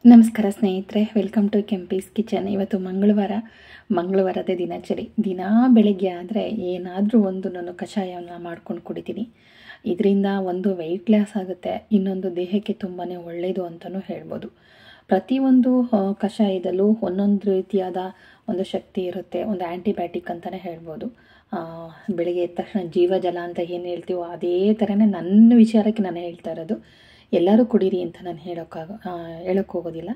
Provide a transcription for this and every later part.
ನಮಸ್ಕಾರ ಸ್ನೇಹಿತರೆ, welcome to Kempi's kitchen. ಇವತ್ತು ಮಂಗಳವಾರದ ದಿನಚರಿ. ದಿನಾ ಬೆಳಗ್ಗೆ ಆದರೆ ಏನಾದರೂ ಒಂದು ನಾನು ಕಷಾಯವನ್ನು ಮಾಡ್ಕೊಂಡು ಕುಡಿತೀನಿ. ಇದರಿಂದ ಒಂದು ವೆಯ್ಟ್ ಲಾಸ್ ಆಗುತ್ತೆ, ಇನ್ನೊಂದು ದೇಹಕ್ಕೆ ತುಂಬಾ ಒಳ್ಳೆಯದು ಅಂತಲೂ ಹೇಳ್ಬೋದು. ಪ್ರತಿಯೊಂದು ಕಷಾಯದಲ್ಲೂ ಒಂದೊಂದು ರೀತಿಯಾದ ಒಂದು ಶಕ್ತಿ ಇರುತ್ತೆ, ಒಂದು ಆ್ಯಂಟಿಬಯೋಟಿಕ್ ಅಂತಲೇ ಹೇಳ್ಬೋದು. ಬೆಳಗ್ಗೆ ಎದ್ದ ತಕ್ಷಣ ಜೀವಜಲ ಅಂತ ಏನು ಹೇಳ್ತೀವೋ ಅದೇ ಥರನೇ ನನ್ನ ವಿಚಾರಕ್ಕೆ ನಾನು ಹೇಳ್ತಾ ಇರೋದು. ಎಲ್ಲರೂ ಕುಡೀರಿ ಅಂತ ನಾನು ಹೇಳೋಕ್ಕೆ ಹೋಗೋದಿಲ್ಲ.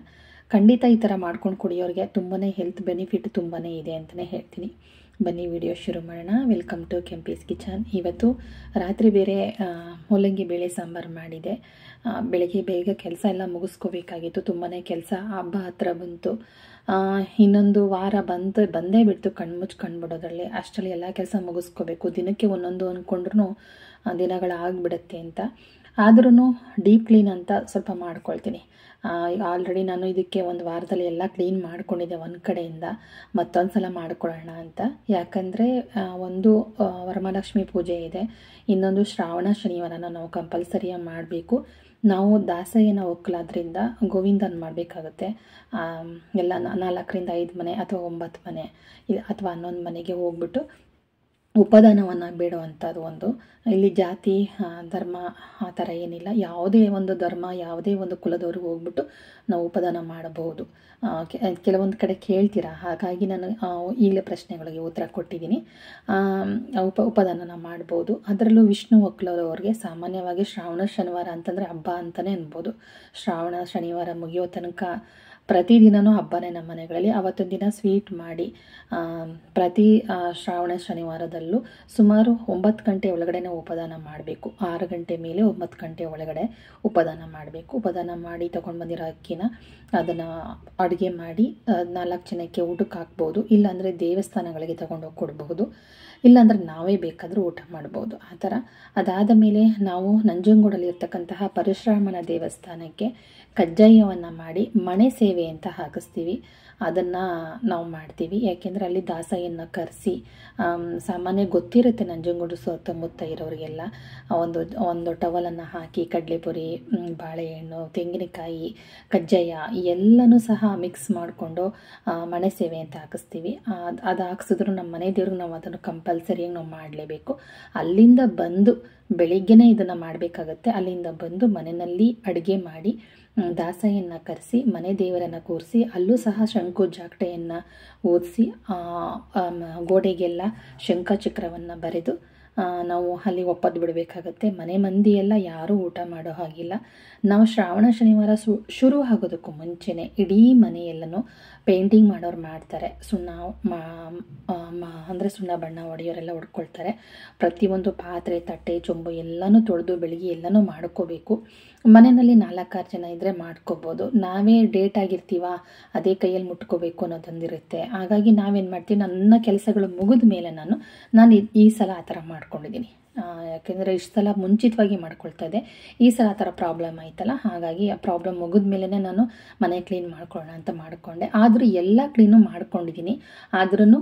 ಖಂಡಿತ ಈ ಥರ ಮಾಡ್ಕೊಂಡು ಕುಡಿಯೋರಿಗೆ ತುಂಬಾ ಹೆಲ್ತ್ ಬೆನಿಫಿಟ್ ತುಂಬಾ ಇದೆ ಅಂತಲೇ ಹೇಳ್ತೀನಿ. ಬನ್ನಿ ವಿಡಿಯೋ ಶುರು ಮಾಡೋಣ. Welcome to Kempi's kitchen. ಇವತ್ತು ರಾತ್ರಿ ಬೇರೆ ಮೂಲಂಗಿ ಬೇಳೆ ಸಾಂಬಾರು ಮಾಡಿದೆ. ಬೆಳಗ್ಗೆ ಬೇಗ ಕೆಲಸ ಎಲ್ಲ ಮುಗಿಸ್ಕೋಬೇಕಾಗಿತ್ತು, ತುಂಬಾ ಕೆಲಸ. ಹಬ್ಬ ಹತ್ರ ಬಂತು, ಇನ್ನೊಂದು ವಾರ ಬಂದೇ ಬಿಡ್ತು ಕಣ್ಮುಚ್ಕೊಂಡ್ಬಿಡೋದ್ರಲ್ಲಿ. ಅಷ್ಟರಲ್ಲಿ ಎಲ್ಲ ಕೆಲಸ ಮುಗಿಸ್ಕೋಬೇಕು. ದಿನಕ್ಕೆ ಒಂದೊಂದು ಅಂದ್ಕೊಂಡ್ರೂ ದಿನಗಳಾಗ್ಬಿಡುತ್ತೆ ಅಂತ. ಆದ್ರೂ ಡೀಪ್ ಕ್ಲೀನ್ ಅಂತ ಸ್ವಲ್ಪ ಮಾಡ್ಕೊಳ್ತೀನಿ. ಆಲ್ರೆಡಿ ನಾನು ಇದಕ್ಕೆ ಒಂದು ವಾರದಲ್ಲಿ ಎಲ್ಲ ಕ್ಲೀನ್ ಮಾಡ್ಕೊಂಡಿದ್ದೆ ಒಂದು ಕಡೆಯಿಂದ. ಮತ್ತೊಂದು ಸಲ ಮಾಡ್ಕೊಳ್ಳೋಣ ಅಂತ. ಯಾಕಂದರೆ ಒಂದು ವರಮಹಾಲಕ್ಷ್ಮಿ ಪೂಜೆ ಇದೆ, ಇನ್ನೊಂದು ಶ್ರಾವಣ ಶನಿವಾರನ ನಾವು ಕಂಪಲ್ಸರಿಯಾಗಿ ಮಾಡಬೇಕು. ನಾವು ದಾಸಯ್ಯನ ಒಕ್ಕಲಾದ್ರಿಂದ ಗೋವಿಂದನ ಮಾಡಬೇಕಾಗುತ್ತೆ. ಎಲ್ಲ 4ರಿಂದ 5 ಮನೆ ಅಥವಾ 9 ಮನೆ ಅಥವಾ 11 ಮನೆಗೆ ಹೋಗ್ಬಿಟ್ಟು ಉಪದಾನವನ್ನು ಬೇಡುವಂಥದ್ದು ಒಂದು. ಇಲ್ಲಿ ಜಾತಿ ಧರ್ಮ ಆ ಥರ ಏನಿಲ್ಲ. ಯಾವುದೇ ಒಂದು ಧರ್ಮ, ಯಾವುದೇ ಒಂದು ಕುಲದವ್ರಿಗೆ ಹೋಗ್ಬಿಟ್ಟು ನಾವು ಉಪದಾನ ಮಾಡಬಹುದು. ಕೆಲವೊಂದು ಕಡೆ ಕೇಳ್ತೀರಾ, ಹಾಗಾಗಿ ನಾನು ಈಗಲೇ ಪ್ರಶ್ನೆಗಳಿಗೆ ಉತ್ತರ ಕೊಟ್ಟಿದ್ದೀನಿ. ಉಪದಾನನ ಮಾಡ್ಬೋದು. ಅದರಲ್ಲೂ ವಿಷ್ಣು ಒಕ್ಕಲದವ್ರಿಗೆ ಸಾಮಾನ್ಯವಾಗಿ ಶ್ರಾವಣ ಶನಿವಾರ ಅಂತಂದರೆ ಹಬ್ಬ ಅಂತಲೇ ಅನ್ಬೋದು. ಶ್ರಾವಣ ಶನಿವಾರ ಮುಗಿಯೋ ತನಕ ಪ್ರತಿದಿನವೂ ಹಬ್ಬನೇ ನಮ್ಮ ಮನೆಗಳಲ್ಲಿ. ಆವತ್ತಿನ ದಿನ ಸ್ವೀಟ್ ಮಾಡಿ ಪ್ರತಿ ಶ್ರಾವಣ ಶನಿವಾರದಲ್ಲೂ ಸುಮಾರು 9 ಗಂಟೆ ಒಳಗಡೆ ಉಪದಾನ ಮಾಡಬೇಕು. 6 ಗಂಟೆ ಮೇಲೆ 9 ಗಂಟೆ ಒಳಗಡೆ ಉಪದಾನ ಮಾಡಬೇಕು. ಉಪದಾನ ಮಾಡಿ ತೊಗೊಂಡು ಬಂದಿರೋ ಅಕ್ಕಿನ ಅದನ್ನು ಅಡುಗೆ ಮಾಡಿ 4 ಜನಕ್ಕೆ ಊಟಕ್ಕೆ ಹಾಕ್ಬೋದು. ಇಲ್ಲಾಂದರೆ ದೇವಸ್ಥಾನಗಳಿಗೆ ತೊಗೊಂಡೋಗಿ ಕೊಡಬಹುದು, ಇಲ್ಲಾಂದರೆ ನಾವೇ ಬೇಕಾದರೂ ಊಟ ಮಾಡ್ಬೋದು ಆ ಥರ. ಅದಾದ ಮೇಲೆ ನಾವು ನಂಜನಗೂಡಲ್ಲಿ ಇರ್ತಕ್ಕಂತಹ ಪರಶುರಾಮನ ದೇವಸ್ಥಾನಕ್ಕೆ ಕಜ್ಜಾಯವನ್ನು ಮಾಡಿ ಮಣೆ ಸೇವೆ ಅಂತ ಹಾಕಿಸ್ತೀವಿ. ಅದನ್ನು ನಾವು ಮಾಡ್ತೀವಿ. ಯಾಕೆಂದರೆ ಅಲ್ಲಿ ದಾಸಯ್ಯನ ಕರೆಸಿ, ಸಾಮಾನ್ಯ ಗೊತ್ತಿರುತ್ತೆ ನಂಜನಗೂಡು ಸುತ್ತಮುತ್ತ ಇರೋರಿಗೆಲ್ಲ, ಒಂದು ಟವಲನ್ನು ಹಾಕಿ ಕಡಲೆಪುರಿ, ಬಾಳೆಹಣ್ಣು, ತೆಂಗಿನಕಾಯಿ, ಕಜ್ಜಾಯ ಎಲ್ಲನೂ ಸಹ ಮಿಕ್ಸ್ ಮಾಡಿಕೊಂಡು ಮಣೆ ಸೇವೆ ಅಂತ ಹಾಕಿಸ್ತೀವಿ. ಅದು ಹಾಕ್ಸಿದ್ರು ನಮ್ಮ ಮನೆ ದೇವ್ರಿಗೆ ನಾವು ಅದನ್ನು ಕಂಪಲ್ಸರಿಯಾಗಿ ನಾವು ಮಾಡಲೇಬೇಕು. ಅಲ್ಲಿಂದ ಬಂದು ಬೆಳಿಗ್ಗೆನೇ ಇದನ್ನು ಮಾಡಬೇಕಾಗತ್ತೆ. ಅಲ್ಲಿಂದ ಬಂದು ಮನೆಯಲ್ಲಿ ಅಡುಗೆ ಮಾಡಿ ದಾಸಯ್ಯನ ಕರೆಸಿ ಮನೆ ದೇವರನ್ನು ಕೂರಿಸಿ ಅಲ್ಲೂ ಸಹ ಶಂಕು ಜಾಗಟೆಯನ್ನು ಓದಿಸಿ ಗೋಡೆಗೆಲ್ಲ ಶಂಖಚಕ್ರವನ್ನು ಬರೆದು ನಾವು ಅಲ್ಲಿ ಒಪ್ಪದು ಬಿಡಬೇಕಾಗತ್ತೆ. ಮನೆ ಮಂದಿಯೆಲ್ಲ ಯಾರೂ ಊಟ ಮಾಡೋ ಹಾಗಿಲ್ಲ. ನಾವು ಶ್ರಾವಣ ಶನಿವಾರ ಶುರು ಆಗೋದಕ್ಕೂ ಮುಂಚೆನೇ ಇಡೀ ಮನೆಯೆಲ್ಲನೂ ಪೇಂಟಿಂಗ್ ಮಾಡೋರು ಮಾಡ್ತಾರೆ. ಅಂದರೆ ಸುಣ್ಣ ಬಣ್ಣ ಹೊಡೆಯೋರೆಲ್ಲ ಹೊಡ್ಕೊಳ್ತಾರೆ. ಪ್ರತಿಯೊಂದು ಪಾತ್ರೆ, ತಟ್ಟೆ, ಚೊಂಬು ಎಲ್ಲನೂ ತೊಳೆದು ಬೆಳಿಗ್ಗೆ ಎಲ್ಲನೂ ಮಾಡ್ಕೋಬೇಕು. ಮನೆಯಲ್ಲಿ 4-6 ಜನ ಇದ್ದರೆ ಮಾಡ್ಕೋಬೋದು. ನಾವೇ ಡೇಟ್ ಆಗಿರ್ತೀವ, ಅದೇ ಕೈಯಲ್ಲಿ ಮುಟ್ಕೋಬೇಕು ಅನ್ನೋದೊಂದಿರುತ್ತೆ. ಹಾಗಾಗಿ ನಾವೇನು ಮಾಡ್ತೀವಿ, ನನ್ನ ಕೆಲಸಗಳು ಮುಗಿದ ಮೇಲೆ ನಾನು ಈ ಸಲ ಆ ಥರ ಮಾಡ್ಕೊಂಡಿದ್ದೀನಿ. ಯಾಕೆಂದರೆ ಇಷ್ಟು ಸಲ ಮುಂಚಿತವಾಗಿ ಮಾಡ್ಕೊಳ್ತಾ ಇದ್ದೆ. ಈ ಸಲ ಆ ಥರ ಪ್ರಾಬ್ಲಮ್ ಆಯ್ತಲ್ಲ, ಹಾಗಾಗಿ ಆ ಪ್ರಾಬ್ಲಮ್ ಮುಗಿದ ಮೇಲೇ ನಾನು ಮನೆ ಕ್ಲೀನ್ ಮಾಡ್ಕೊಳ್ಳೋಣ ಅಂತ ಮಾಡಿಕೊಂಡೆ. ಆದರೂ ಎಲ್ಲ ಕ್ಲೀನು ಮಾಡ್ಕೊಂಡಿದ್ದೀನಿ. ಆದ್ರೂ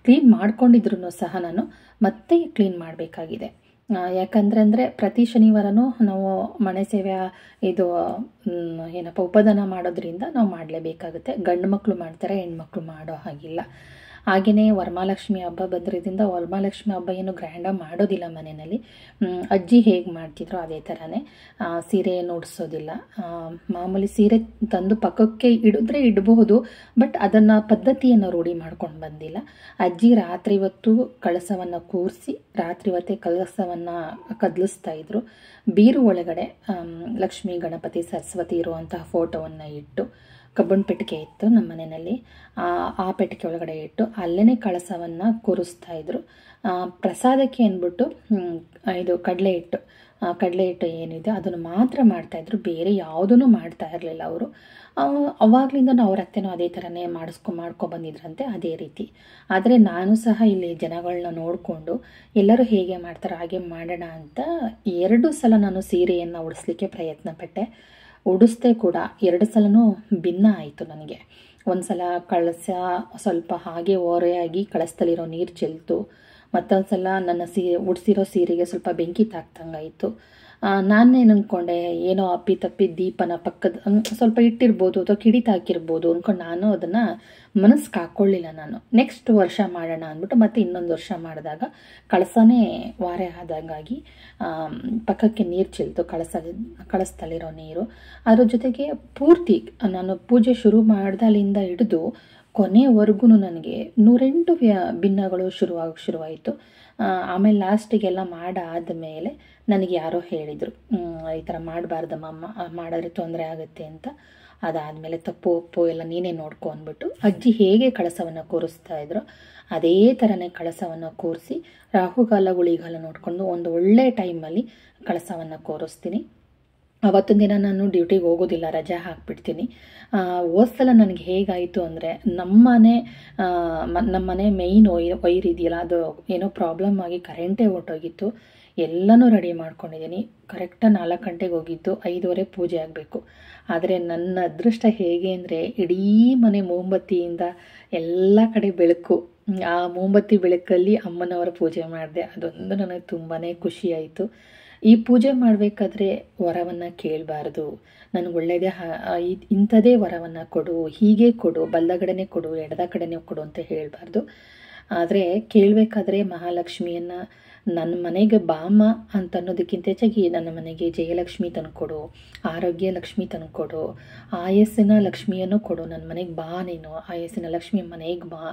ಕ್ಲೀನ್ ಮಾಡ್ಕೊಂಡಿದ್ರು ಸಹ ನಾನು ಮತ್ತೆ ಕ್ಲೀನ್ ಮಾಡಬೇಕಾಗಿದೆ. ಯಾಕಂದರೆ ಪ್ರತಿ ಶನಿವಾರನೂ ನಾವು ಮಣೆ ಸೇವೆ ಉಪದಾನ ಮಾಡೋದ್ರಿಂದ ನಾವು ಮಾಡಲೇಬೇಕಾಗುತ್ತೆ. ಗಂಡು ಮಕ್ಕಳು ಮಾಡ್ತಾರೆ, ಹೆಣ್ಮಕ್ಳು ಮಾಡೋ ಹಾಗಿಲ್ಲ. ಹಾಗೆಯೇ ವರಮಹಾಲಕ್ಷ್ಮಿ ಹಬ್ಬ ಬಂದಿರೋದ್ರಿಂದ ವರಮಹಾಲಕ್ಷ್ಮಿ ಹಬ್ಬ ಏನು ಗ್ರ್ಯಾಂಡಾಗಿ ಮಾಡೋದಿಲ್ಲ ಮನೆಯಲ್ಲಿ. ಅಜ್ಜಿ ಹೇಗೆ ಮಾಡ್ತಿದ್ರು ಅದೇ ಥರನೇ. ಸೀರೆಯನ್ನು ಉಡಿಸೋದಿಲ್ಲ. ಮಾಮೂಲಿ ಸೀರೆ ತಂದು ಪಕ್ಕಕ್ಕೆ ಇಡಬಹುದು, ಬಟ್ ಅದನ್ನು ಪದ್ಧತಿಯನ್ನು ರೂಢಿ ಮಾಡ್ಕೊಂಡು ಬಂದಿಲ್ಲ. ಅಜ್ಜಿ ರಾತ್ರಿ ಹೊತ್ತು ಕಳಸವನ್ನು ಕೂರಿಸಿ ರಾತ್ರಿ ಹೊತ್ತೇ ಕಳಸವನ್ನು ಕದಲಿಸ್ತಾ ಇದ್ರು. ಬೀರು ಒಳಗಡೆ ಲಕ್ಷ್ಮೀ, ಗಣಪತಿ, ಸರಸ್ವತಿ ಇರುವಂತಹ ಫೋಟೋವನ್ನು ಇಟ್ಟು, ಕಬ್ಬಣ ಪೆಟ್ಟಿಗೆ ಇತ್ತು ನಮ್ಮ ಮನೆಯಲ್ಲಿ, ಆ ಪೆಟ್ಟಿಗೆ ಒಳಗಡೆ ಇಟ್ಟು ಅಲ್ಲೇ ಕಳಸವನ್ನು ಕೂರಿಸ್ತಾ ಇದ್ರು. ಪ್ರಸಾದಕ್ಕೆ ಅಂದ್ಬಿಟ್ಟು ಇದು ಕಡಲೆ ಹಿಟ್ಟು ಏನಿದೆ ಅದನ್ನು ಮಾತ್ರ ಮಾಡ್ತಾಯಿದ್ರು, ಬೇರೆ ಯಾವುದೂ ಮಾಡ್ತಾ ಇರಲಿಲ್ಲ ಅವರು. ಅವಾಗಲಿಂದ ಅವ್ರ ಅತ್ತೆನೂ ಅದೇ ಥರನೇ ಮಾಡ್ಕೊ ಬಂದಿದ್ರಂತೆ, ಅದೇ ರೀತಿ. ಆದರೆ ನಾನು ಸಹ ಇಲ್ಲಿ ಜನಗಳನ್ನ ನೋಡಿಕೊಂಡು ಎಲ್ಲರೂ ಹೇಗೆ ಮಾಡ್ತಾರೋ ಹಾಗೆ ಮಾಡೋಣ ಅಂತ 2 ಸಲ ನಾನು ಸೀರೆಯನ್ನು ಉಡಿಸ್ಲಿಕ್ಕೆ ಪ್ರಯತ್ನ ಪಟ್ಟೆ. ಉಡಿಸ್ದೆ ಕೂಡ 2 ಸಲನೂ ಭಿನ್ನ ಆಯಿತು ನನಗೆ. ಒಂದು ಸಲ ಕಳಸ ಸ್ವಲ್ಪ ಹಾಗೆ ಓರೆಯಾಗಿ ಕಳಸದಲ್ಲಿರೋ ನೀರು ಚೆಲ್ತು. ಮತ್ತೊಂದು ಸಲ ನನ್ನ ಉಡಿಸಿರೋ ಸೀರೆಗೆ ಸ್ವಲ್ಪ ಬೆಂಕಿ ತಾಕ್ದಂಗಾಯಿತು. ನಾನೇನು ಅಂದ್ಕೊಂಡೆ, ಏನೋ ಅಪ್ಪಿತಪ್ಪಿ ದೀಪನ ಪಕ್ಕದ ಸ್ವಲ್ಪ ಇಟ್ಟಿರ್ಬೋದು ಅಥವಾ ಕಿಡಿತ ಹಾಕಿರ್ಬೋದು ಅಂದ್ಕೊಂಡು ನಾನು ಅದನ್ನು ಮನಸ್ಸಿಗೆ ಹಾಕ್ಕೊಳ್ಳಿಲ್ಲ. ನಾನು ನೆಕ್ಸ್ಟ್ ವರ್ಷ ಮಾಡೋಣ ಅಂದ್ಬಿಟ್ಟು ಮತ್ತೆ ಇನ್ನೊಂದು ವರ್ಷ ಮಾಡಿದಾಗ ಕಳಸನೇ ವಾರೆ ಆದಂಗಾಗಿ ಪಕ್ಕಕ್ಕೆ ನೀರು ಚೆಲ್ತು, ಕಳಸದಲ್ಲಿರೋ ನೀರು. ಅದ್ರ ಜೊತೆಗೆ ಪೂರ್ತಿ ನಾನು ಪೂಜೆ ಶುರು ಮಾಡ್ದಲ್ಲಿಂದ ಹಿಡಿದು ಕೊನೆವರೆಗೂ ನನಗೆ 108 ಭಿನ್ನಗಳು ಶುರುವಾಯಿತು. ಆಮೇಲೆ ಲಾಸ್ಟಿಗೆಲ್ಲ ಮಾಡಾದಮೇಲೆ ನನಗೆ ಯಾರೋ ಹೇಳಿದರು, ಈ ಥರ ಮಾಡಬಾರ್ದಮ್ಮ, ಮಾಡಿದ್ರೆ ತೊಂದರೆ ಆಗುತ್ತೆ ಅಂತ. ಅದಾದಮೇಲೆ ತಪ್ಪು ಒಪ್ಪು ಎಲ್ಲ ನೀನೇ ನೋಡ್ಕೊ ಅಂದ್ಬಿಟ್ಟು ಅಜ್ಜಿ ಹೇಗೆ ಕಳಸವನ್ನು ಕೂರಿಸ್ತಾ ಇದ್ರು ಅದೇ ಥರನೇ ಕಳಸವನ್ನು ಕೂರಿಸಿ ರಾಹುಗಾಲ ಗುಳಿಗಾಲ ನೋಡಿಕೊಂಡು ಒಂದು ಒಳ್ಳೆ ಟೈಮಲ್ಲಿ ಕಳಸವನ್ನು ಕೂರಿಸ್ತೀನಿ. ಅವತ್ತೊಂದು ದಿನ ನಾನು ಡ್ಯೂಟಿಗೆ ಹೋಗೋದಿಲ್ಲ, ರಜೆ ಹಾಕ್ಬಿಡ್ತೀನಿ. ಹೋದ್ಸಲ ನನಗೆ ಹೇಗಾಯಿತು ಅಂದರೆ ನಮ್ಮನೆ ಮೇಯ್ನ್ ವೈರ್ ಇದೆಯಲ್ಲ, ಅದು ಏನೋ ಪ್ರಾಬ್ಲಮ್ ಆಗಿ ಕರೆಂಟೇ ಹೊರ್ಟೋಗಿತ್ತು. ಎಲ್ಲನೂ ರೆಡಿ ಮಾಡ್ಕೊಂಡಿದ್ದೀನಿ. ಕರೆಕ್ಟಾಗಿ 4 ಗಂಟೆಗೆ ಹೋಗಿದ್ದು 5:30 ಪೂಜೆ ಆಗಬೇಕು. ಆದರೆ ನನ್ನ ಅದೃಷ್ಟ ಹೇಗೆ ಅಂದರೆ ಇಡೀ ಮನೆ ಮೊಂಬತ್ತಿಯಿಂದ ಎಲ್ಲ ಕಡೆ ಬೆಳಕು. ಆ ಮೊಂಬತ್ತಿ ಬೆಳಕಲ್ಲಿ ಅಮ್ಮನವರ ಪೂಜೆ ಮಾಡಿದೆ. ಅದೊಂದು ನನಗೆ ತುಂಬಾ ಖುಷಿಯಾಯಿತು. ಈ ಪೂಜೆ ಮಾಡಬೇಕಾದ್ರೆ ವರವನ್ನು ಕೇಳಬಾರ್ದು, ನನಗೆ ಒಳ್ಳೆಯದೇ ಇಂಥದೇ ವರವನ್ನು ಕೊಡು, ಹೀಗೆ ಕೊಡು, ಬಲ್ದ ಕಡೆನೇ ಕೊಡು, ಎಡದ ಕಡೆನೇ ಕೊಡು ಅಂತ ಹೇಳಬಾರ್ದು. ಆದರೆ ಕೇಳಬೇಕಾದ್ರೆ ಮಹಾಲಕ್ಷ್ಮಿಯನ್ನು ನನ್ನ ಮನೆಗೆ ಬಾಮ ಅಂತ ಅನ್ನೋದಕ್ಕಿಂತ ಹೆಚ್ಚಾಗಿ ನನ್ನ ಮನೆಗೆ ಜಯಲಕ್ಷ್ಮಿ ತಂದುಕೊಡು, ಆರೋಗ್ಯ ಲಕ್ಷ್ಮಿ ತಂದುಕೊಡು, ಆಯಸ್ಸಿನ ಲಕ್ಷ್ಮಿಯನ್ನು ಕೊಡು, ನನ್ನ ಮನೆಗೆ ಬಾ, ನೀನು ಆಯಸ್ಸಿನ ಲಕ್ಷ್ಮಿ ಮನೆಗೆ ಬಾ.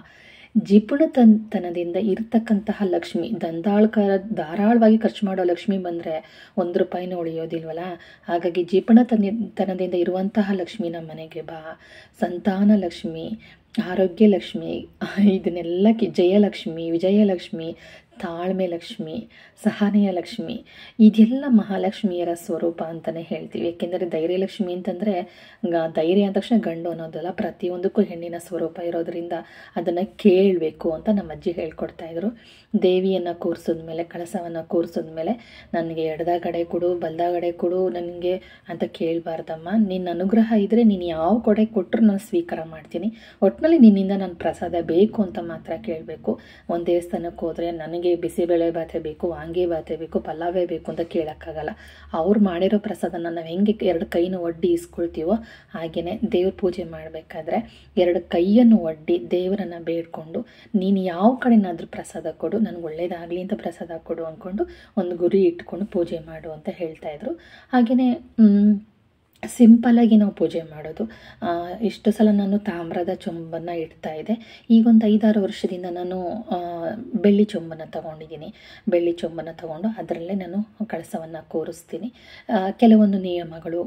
ಜಿಪುಣತನದಿಂದ ಇರ್ತಕ್ಕಂತಹ ಲಕ್ಷ್ಮಿ, ಧಾರಾಳವಾಗಿ ಖರ್ಚು ಮಾಡೋ ಲಕ್ಷ್ಮಿ ಬಂದರೆ 1 ರೂಪಾಯಿನೂ ಉಳಿಯೋದಿಲ್ವಲ್ಲ. ಹಾಗಾಗಿ ಜಿಪುಣತನದಿಂದ ಇರುವಂತಹ ಲಕ್ಷ್ಮಿ ನಮ್ಮ ಮನೆಗೆ ಬಾ, ಸಂತಾನ ಲಕ್ಷ್ಮಿ, ಆರೋಗ್ಯ ಲಕ್ಷ್ಮಿ, ಇದನ್ನೆಲ್ಲ ಜಯಲಕ್ಷ್ಮಿ, ವಿಜಯಲಕ್ಷ್ಮಿ, ತಾಳ್ಮೆ ಲಕ್ಷ್ಮಿ, ಸಹನೆಯ ಲಕ್ಷ್ಮಿ, ಇದೆಲ್ಲ ಮಹಾಲಕ್ಷ್ಮಿಯರ ಸ್ವರೂಪ ಅಂತಲೇ ಹೇಳ್ತೀವಿ. ಏಕೆಂದರೆ ಧೈರ್ಯಲಕ್ಷ್ಮಿ ಅಂತಂದರೆ ಧೈರ್ಯ ಅಂದ ತಕ್ಷಣ ಗಂಡು ಅನ್ನೋದಲ್ಲ, ಪ್ರತಿಯೊಂದಕ್ಕೂ ಹೆಣ್ಣಿನ ಸ್ವರೂಪ ಇರೋದರಿಂದ ಅದನ್ನು ಕೇಳಬೇಕು ಅಂತ ನಮ್ಮ ಅಜ್ಜಿ ಹೇಳ್ಕೊಡ್ತಾಯಿದ್ರು. ದೇವಿಯನ್ನು ಕೂರಿಸಿದ್ಮೇಲೆ, ಕಳಸವನ್ನು ಕೂರಿಸಿದ್ಮೇಲೆ ನನಗೆ ಎಡದ ಕಡೆ ಕೊಡು, ಬಲ್ದ ಕಡೆ ಕೊಡು ನನಗೆ ಅಂತ ಕೇಳಬಾರ್ದಮ್ಮ. ನಿನ್ನ ಅನುಗ್ರಹ ಇದ್ದರೆ ನೀನು ಯಾವ ಕಡೆ ಕೊಟ್ಟರು ನಾನು ಸ್ವೀಕಾರ ಮಾಡ್ತೀನಿ, ಒಟ್ಟಿನಲ್ಲಿ ನಿನ್ನಿಂದ ನನ್ನ ಪ್ರಸಾದ ಬೇಕು ಅಂತ ಮಾತ್ರ ಕೇಳಬೇಕು. ಒಂದು ದೇವಸ್ಥಾನಕ್ಕೆ ಹೋದರೆ ನನಗೆ ಬಿಸಿಬೇಳೆ ಬಾತೆ ಬೇಕು, ವಾಂಗಿ ಬಾತೆ ಬೇಕು, ಪಲಾವೇ ಬೇಕು ಅಂತ ಕೇಳೋಕ್ಕಾಗಲ್ಲ. ಅವ್ರು ಮಾಡಿರೋ ಪ್ರಸಾದನ ನಾವು ಹೆಂಗೆ 2 ಕೈನ ಒಡ್ಡಿ ಇಸ್ಕೊಳ್ತೀವೋ ಹಾಗೆಯೇ ದೇವ್ರ ಪೂಜೆ ಮಾಡಬೇಕಾದ್ರೆ 2 ಕೈಯನ್ನು ಒಡ್ಡಿ ದೇವರನ್ನು ಬೇಡ್ಕೊಂಡು ನೀನು ಯಾವ ಕಡೆನಾದರೂ ಪ್ರಸಾದ ಕೊಡು, ನನಗೆ ಒಳ್ಳೇದಾಗಲಿ ಅಂತ ಪ್ರಸಾದ ಕೊಡು ಅಂದ್ಕೊಂಡು ಒಂದು ಗುರಿ ಇಟ್ಕೊಂಡು ಪೂಜೆ ಮಾಡು ಅಂತ ಹೇಳ್ತಾಯಿದ್ರು. ಹಾಗೆಯೇ ಸಿಂಪಲ್ಲಾಗಿ ನಾವು ಪೂಜೆ ಮಾಡೋದು. ಇಷ್ಟು ಸಲ ನಾನು ತಾಮ್ರದ ಚೊಂಬನ್ನು ಇಡ್ತಾಯಿದ್ದೆ. ಈಗೊಂದು 5-6 ವರ್ಷದಿಂದ ನಾನು ಬೆಳ್ಳಿ ಚೊಂಬನ್ನು ತೊಗೊಂಡಿದ್ದೀನಿ. ಬೆಳ್ಳಿ ಚೊಂಬನ್ನು ತೊಗೊಂಡು ಅದರಲ್ಲೇ ನಾನು ಕಳಸವನ್ನು ಕೂರಿಸ್ತೀನಿ. ಕೆಲವೊಂದು ನಿಯಮಗಳು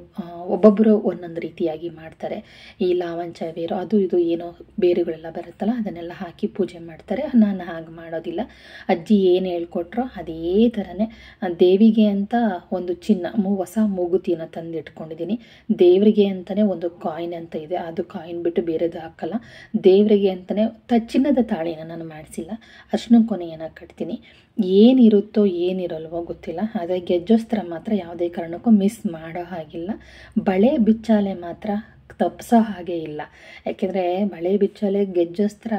ಒಬ್ಬೊಬ್ಬರು ಒಂದೊಂದು ರೀತಿಯಾಗಿ ಮಾಡ್ತಾರೆ. ಈ ಲಾವಂಚ ಬೇರು ಅದು ಇದು ಏನೋ ಬೇರುಗಳೆಲ್ಲ ಬರುತ್ತಲ್ಲ ಅದನ್ನೆಲ್ಲ ಹಾಕಿ ಪೂಜೆ ಮಾಡ್ತಾರೆ. ನಾನು ಹಾಗೆ ಮಾಡೋದಿಲ್ಲ. ಅಜ್ಜಿ ಏನು ಹೇಳ್ಕೊಟ್ರೋ ಅದೇ ಥರನೇ ದೇವಿಗೆ ಅಂತ ಒಂದು ಹೊಸ ಮೂಗುತಿಯನ್ನು ತಂದಿಟ್ಕೊಂಡಿದ್ದೀನಿ. ದೇವರಿಗೆ ಅಂತಲೇ ಒಂದು ಕಾಯಿನ್ ಅಂತ ಇದೆ, ಅದು ಕಾಯಿನ್ ಬಿಟ್ಟು ಬೇರೆದು ಹಾಕಲ್ಲ. ದೇವರಿಗೆ ಅಂತಲೇ ಚಿನ್ನದ ತಾಳಿನ ನಾನು ಮಾಡಿಸಿಲ್ಲ. ಅರ್ಶಿನ ಕೊನೆಯನ್ನು ಕಟ್ತೀನಿ. ಏನಿರುತ್ತೋ ಏನಿರಲ್ವೋ ಗೊತ್ತಿಲ್ಲ, ಆದರೆ ಗೆಜ್ಜೋಸ್ತ್ರ ಮಾತ್ರ ಯಾವುದೇ ಕಾರಣಕ್ಕೂ ಮಿಸ್ ಮಾಡೋ ಹಾಗಿಲ್ಲ. ಬಳೆ ಬಿಚ್ಚಾಲೆ ಮಾತ್ರ ತಪ್ಪಿಸೋ ಹಾಗೆ ಇಲ್ಲ. ಯಾಕೆಂದರೆ ಬಳೆ ಬಿಚ್ಚಲೆ ಗೆಜ್ಜಸ್ತ್ರ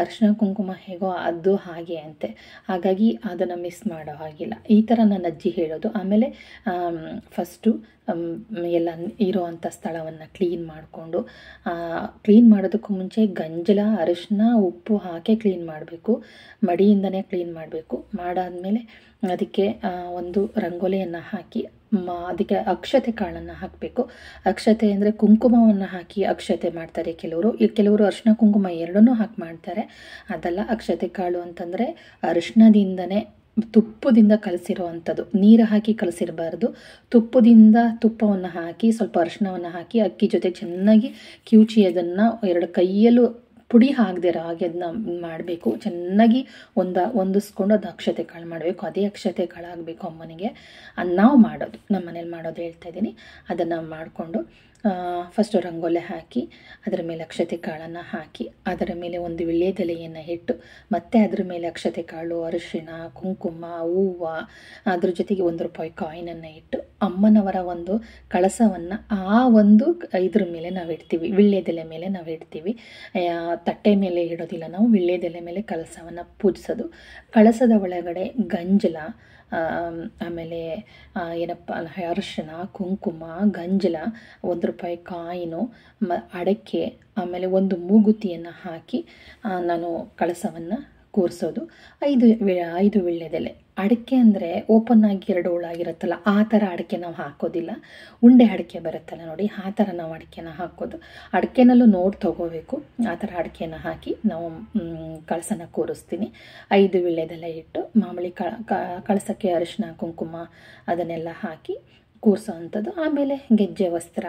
ಅರಿಶಿನ ಕುಂಕುಮ ಹೇಗೋ ಅದು ಹಾಗೆ ಅಂತೆ. ಹಾಗಾಗಿ ಅದನ್ನು ಮಿಸ್ ಮಾಡೋ ಹಾಗಿಲ್ಲ. ಈ ಥರ ನನ್ನ ಅಜ್ಜಿ ಹೇಳೋದು. ಆಮೇಲೆ ಫಸ್ಟು ಎಲ್ಲ ಇರೋವಂಥ ಸ್ಥಳವನ್ನು ಕ್ಲೀನ್ ಮಾಡಿಕೊಂಡು, ಕ್ಲೀನ್ ಮಾಡೋದಕ್ಕೂ ಮುಂಚೆ ಗಂಜಲ, ಅರಿಶಿನ, ಉಪ್ಪು ಹಾಕಿ ಕ್ಲೀನ್ ಮಾಡಬೇಕು. ಮಡಿಯಿಂದನೇ ಕ್ಲೀನ್ ಮಾಡಬೇಕು. ಮಾಡಾದಮೇಲೆ ಅದಕ್ಕೆ ಒಂದು ರಂಗೋಲಿಯನ್ನು ಹಾಕಿ ಅದಕ್ಕೆ ಅಕ್ಷತೆ ಕಾಳನ್ನು ಹಾಕಬೇಕು. ಅಕ್ಷತೆ ಅಂದರೆ ಕುಂಕುಮವನ್ನು ಹಾಕಿ ಅಕ್ಷತೆ ಮಾಡ್ತಾರೆ ಕೆಲವರು ಅರಿಶಿನ ಕುಂಕುಮ ಎರಡನ್ನೂ ಹಾಕಿ ಮಾಡ್ತಾರೆ. ಅದಲ್ಲ, ಅಕ್ಷತೆ ಕಾಳು ಅಂತಂದರೆ ಅರಿಶಿನದಿಂದನೇ ತುಪ್ಪದಿಂದ ಕಲಸಿರೋ ಅಂಥದ್ದು, ನೀರು ಹಾಕಿ ಕಲಸಿರಬಾರ್ದು. ತುಪ್ಪವನ್ನು ಹಾಕಿ ಸ್ವಲ್ಪ ಅರಿಶಿನವನ್ನು ಹಾಕಿ ಅಕ್ಕಿ ಜೊತೆ ಚೆನ್ನಾಗಿ ಕಿವುಚಿ ಅದನ್ನು 2 ಕೈಯಲ್ಲೂ ಪುಡಿ ಹಾಕದಿರೋ ಹಾಗೆ ಅದನ್ನ ಮಾಡಬೇಕು. ಚೆನ್ನಾಗಿ ಹೊಂದಿಸ್ಕೊಂಡು ಅದು ಅಕ್ಷತೆ ಕಾಳು ಮಾಡಬೇಕು. ಅದೇ ಅಕ್ಷತೆ ಕಾಳು ಆಗಬೇಕು ಅಮ್ಮನಿಗೆ. ನಾವು ಮಾಡೋದು, ನಮ್ಮ ಮನೇಲಿ ಮಾಡೋದು ಹೇಳ್ತಾ ಇದ್ದೀನಿ. ಅದನ್ನು ಮಾಡಿಕೊಂಡು ಫಸ್ಟು ರಂಗೋಲೆ ಹಾಕಿ ಅದರ ಮೇಲೆ ಅಕ್ಷತೆ ಕಾಳನ್ನು ಹಾಕಿ ಅದರ ಮೇಲೆ ಒಂದು ವೀಳ್ಯದೆಲೆಯನ್ನು ಇಟ್ಟು ಮತ್ತೆ ಅದರ ಮೇಲೆ ಅಕ್ಷತೆ ಕಾಳು, ಅರಿಶಿಣ, ಕುಂಕುಮ, ಹೂವು, ಅದ್ರ ಜೊತೆಗೆ 1 ರೂಪಾಯಿ ಕಾಯಿನನ್ನು ಇಟ್ಟು ಅಮ್ಮನವರ ಒಂದು ಕಳಸವನ್ನು ಆ ಒಂದು ಇದ್ರ ಮೇಲೆ ನಾವು ಇಡ್ತೀವಿ, ವೀಳ್ಯದೆಲೆ ಮೇಲೆ ನಾವು ಇಡ್ತೀವಿ. ತಟ್ಟೆ ಮೇಲೆ ಇಡೋದಿಲ್ಲ ನಾವು, ವೀಳ್ಯದೆಲೆ ಮೇಲೆ ಕಳಸವನ್ನು ಪೂಜಿಸೋದು. ಕಳಸದ ಒಳಗಡೆ ಗಂಜಲ, ಆಮೇಲೆ ಏನಪ್ಪ ಅರಿಶಿನ, ಕುಂಕುಮ, ಗಂಜಲ, 1 ರೂಪಾಯಿ ಕಾಯಿನು, ಅಡಕೆ, ಆಮೇಲೆ ಒಂದು ಮೂಗುತಿಯನ್ನು ಹಾಕಿ ನಾನು ಕಳಸವನ್ನು ಕೂರಿಸೋದು. 5 ವೀಳ್ಯದೆಲೆ. ಅಡಿಕೆ ಅಂದರೆ ಓಪನ್ ಆಗಿ 2 ಹೋಳಾಗಿರುತ್ತಲ್ಲ, ಆ ಥರ ಅಡಿಕೆ ನಾವು ಹಾಕೋದಿಲ್ಲ. ಉಂಡೆ ಅಡಿಕೆ ಬರುತ್ತಲ್ಲ ನೋಡಿ, ಆ ಥರ ನಾವು ಅಡಿಕೆನ ಹಾಕೋದು. ಅಡಿಕೆನಲ್ಲೂ ನೋಡಿ ತಗೋಬೇಕು. ಆ ಥರ ಅಡಿಕೆನ ಹಾಕಿ ನಾವು ಕಳಸನ ಕೂರಿಸ್ತೀನಿ. 5 ವೀಳ್ಯದೆಲೆ ಇಟ್ಟು ಮಾಮೂಲಿ ಕಳಸಕ್ಕೆ ಅರಿಶಿನ, ಕುಂಕುಮ ಅದನ್ನೆಲ್ಲ ಹಾಕಿ ಕೂರಿಸೋ ಅಂಥದ್ದು. ಆಮೇಲೆ ಗೆಜ್ಜೆ ವಸ್ತ್ರ,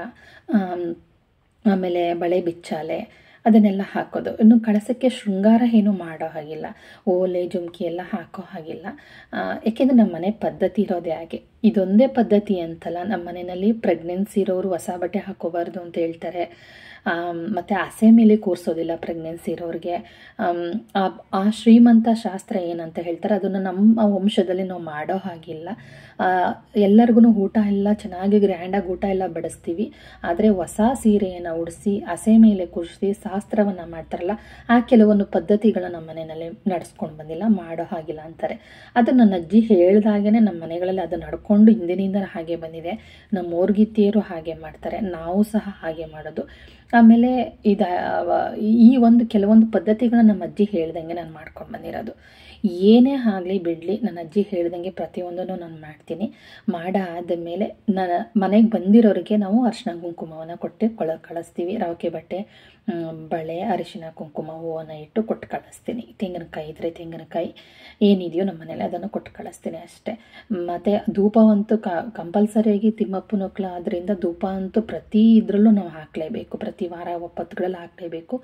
ಆಮೇಲೆ ಬಳೆ ಬಿಚ್ಚಾಲೆ ಅದನ್ನೆಲ್ಲ ಹಾಕೋದು. ಇನ್ನು ಕಳಸಕ್ಕೆ ಶೃಂಗಾರ ಏನೂ ಮಾಡೋ ಹಾಗಿಲ್ಲ, ಓಲೆ ಜುಮ್ಕಿ ಎಲ್ಲ ಹಾಕೋ ಹಾಗಿಲ್ಲ. ಏಕೆಂದರೆ ನಮ್ಮ ಮನೆ ಪದ್ಧತಿ ಇರೋದೇ ಹಾಗೆ. ಇದೊಂದೇ ಪದ್ಧತಿ ಅಂತಲ್ಲ, ನಮ್ಮ ಮನೆಯಲ್ಲಿ ಪ್ರೆಗ್ನೆನ್ಸಿ ಇರೋರು ಹೊಸ ಬಟ್ಟೆ ಹಾಕೋಬಾರ್ದು ಅಂತ ಹೇಳ್ತಾರೆ. ಮತ್ತು ಹಸೆ ಮೇಲೆ ಕೂರಿಸೋದಿಲ್ಲ ಪ್ರೆಗ್ನೆನ್ಸಿ ಇರೋರಿಗೆ. ಆ ಶ್ರೀಮಂತ ಶಾಸ್ತ್ರ ಏನಂತ ಹೇಳ್ತಾರೆ, ಅದನ್ನು ನಮ್ಮ ವಂಶದಲ್ಲಿ ನಾವು ಮಾಡೋ ಹಾಗಿಲ್ಲ. ಎಲ್ಲರಿಗೂ ಊಟ ಎಲ್ಲ ಚೆನ್ನಾಗಿ ಗ್ರ್ಯಾಂಡಾಗಿ ಊಟ ಎಲ್ಲ ಬಡಿಸ್ತೀವಿ. ಆದರೆ ಹೊಸ ಸೀರೆಯನ್ನು ಉಡಿಸಿ ಹಸೆ ಮೇಲೆ ಕೂರಿಸಿ ಶಾಸ್ತ್ರವನ್ನು ಮಾಡ್ತಾರಲ್ಲ, ಆ ಕೆಲವೊಂದು ಪದ್ಧತಿಗಳನ್ನ ನಮ್ಮ ಮನೆಯಲ್ಲಿ ನಡೆಸ್ಕೊಂಡು ಬಂದಿಲ್ಲ, ಮಾಡೋ ಹಾಗಿಲ್ಲ ಅಂತಾರೆ. ಅದು ನನ್ನ ಅಜ್ಜಿ ಹೇಳ್ದಾಗೇ ನಮ್ಮ ಮನೆಗಳಲ್ಲಿ ಅದು ನಡ್ಕೊಂಡು ಹಿಂದಿನಿಂದ ಹಾಗೆ ಬಂದಿದೆ. ನಮ್ಮ ಓರ್ಗಿತ್ತಿಯರು ಹಾಗೆ ಮಾಡ್ತಾರೆ, ನಾವು ಸಹ ಹಾಗೆ ಮಾಡೋದು. ಆಮೇಲೆ ಈ ಒಂದು ಕೆಲವೊಂದು ಪದ್ಧತಿಗಳನ್ನ ನಮ್ಮ ಅಜ್ಜಿ ಹೇಳ್ದಂಗೆ ನಾನು ಮಾಡ್ಕೊಂಡು ಬಂದಿರೋದು. ಏನೇ ಆಗಲಿ ಬಿಡಲಿ, ನನ್ನ ಅಜ್ಜಿ ಹೇಳ್ದಂಗೆ ಪ್ರತಿಯೊಂದನ್ನು ನಾನು ಮಾಡ್ತೀನಿ. ಮಾಡಾದಮೇಲೆ ನನ್ನ ಮನೆಗೆ ಬಂದಿರೋರಿಗೆ ನಾವು ಅರಿಶಿನ ಕುಂಕುಮವನ್ನು ಕೊಟ್ಟು ಕಳಿಸ್ತೀವಿ. ರವಕೆ ಬಟ್ಟೆ, ಬಳೆ, ಅರಿಶಿನ ಕುಂಕುಮ, ಹೂವನ್ನು ಇಟ್ಟು ಕೊಟ್ಟು ಕಳಿಸ್ತೀನಿ. ತೆಂಗಿನಕಾಯಿ ಇದ್ದರೆ ತೆಂಗಿನಕಾಯಿ ಏನಿದೆಯೋ ನಮ್ಮ ಮನೇಲಿ ಅದನ್ನು ಕೊಟ್ಟು ಕಳಿಸ್ತೀನಿ ಅಷ್ಟೇ. ಮತ್ತು ಧೂಪವಂತೂ ಕಂಪಲ್ಸರಿಯಾಗಿ ತಿಮ್ಮಪ್ಪನ ಒಕ್ಲ ಆದ್ದರಿಂದ ಧೂಪ ಅಂತೂ ಪ್ರತಿ ಇದರಲ್ಲೂ ನಾವು ಹಾಕಲೇಬೇಕು. ಪ್ರತಿ ವಾರ ಒಪ್ಪತ್ತುಗಳಲ್ಲಿ ಹಾಕಲೇಬೇಕು.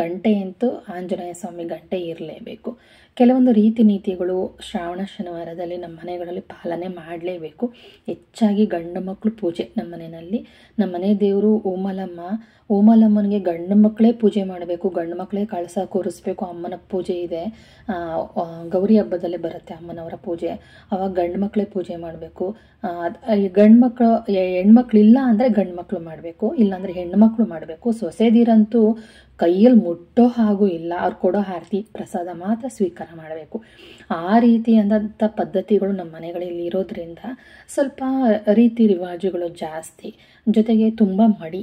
ಗಂಟೆ ಅಂತೂ ಆಂಜನೇಯ ಸ್ವಾಮಿ ಗಂಟೆ ಇರಲೇಬೇಕು. ಕೆಲವೊಂದು ರೀತಿ ನೀತಿಗಳು ಶ್ರಾವಣ ಶನಿವಾರದಲ್ಲಿ ನಮ್ಮ ಮನೆಗಳಲ್ಲಿ ಪಾಲನೆ ಮಾಡಲೇಬೇಕು. ಹೆಚ್ಚಾಗಿ ಗಂಡು ಮಕ್ಕಳು ಪೂಜೆ ನಮ್ಮ ಮನೆಯಲ್ಲಿ. ನಮ್ಮ ಮನೆ ದೇವರು ಓಮಲಮ್ಮನಿಗೆ ಗಂಡು ಮಕ್ಕಳೇ ಪೂಜೆ ಮಾಡಬೇಕು, ಗಂಡು ಮಕ್ಕಳೇ ಕಳಸ ಕೂರಿಸ್ಬೇಕು. ಅಮ್ಮನ ಪೂಜೆ ಇದೆ, ಗೌರಿ ಹಬ್ಬದಲ್ಲೇ ಬರುತ್ತೆ ಅಮ್ಮನವರ ಪೂಜೆ. ಅವಾಗ ಗಂಡು ಮಕ್ಕಳೇ ಪೂಜೆ ಮಾಡಬೇಕು. ಹೆಣ್ಮಕ್ಳಿಲ್ಲ ಅಂದರೆ ಗಂಡು ಮಕ್ಕಳು ಮಾಡಬೇಕು, ಇಲ್ಲಾಂದರೆ ಹೆಣ್ಣು ಮಕ್ಕಳು ಮಾಡಬೇಕು. ಸೊಸೆದಿರಂತೂ ಕೈಯಲ್ಲಿ ಮುಟ್ಟೋ ಹಾಗೂ ಇಲ್ಲ, ಅವ್ರು ಕೊಡೋ ಆರತಿ ಪ್ರಸಾದ ಮಾತ್ರ ಸ್ವೀಕಾರ ಮಾಡಬೇಕು. ಆ ರೀತಿಯಾದಂಥ ಪದ್ಧತಿಗಳು ನಮ್ಮ ಮನೆಗಳಲ್ಲಿ ಇರೋದ್ರಿಂದ ಸ್ವಲ್ಪ ರೀತಿ ರಿವಾಜುಗಳು ಜಾಸ್ತಿ. ಜೊತೆಗೆ ತುಂಬ ಮಡಿ,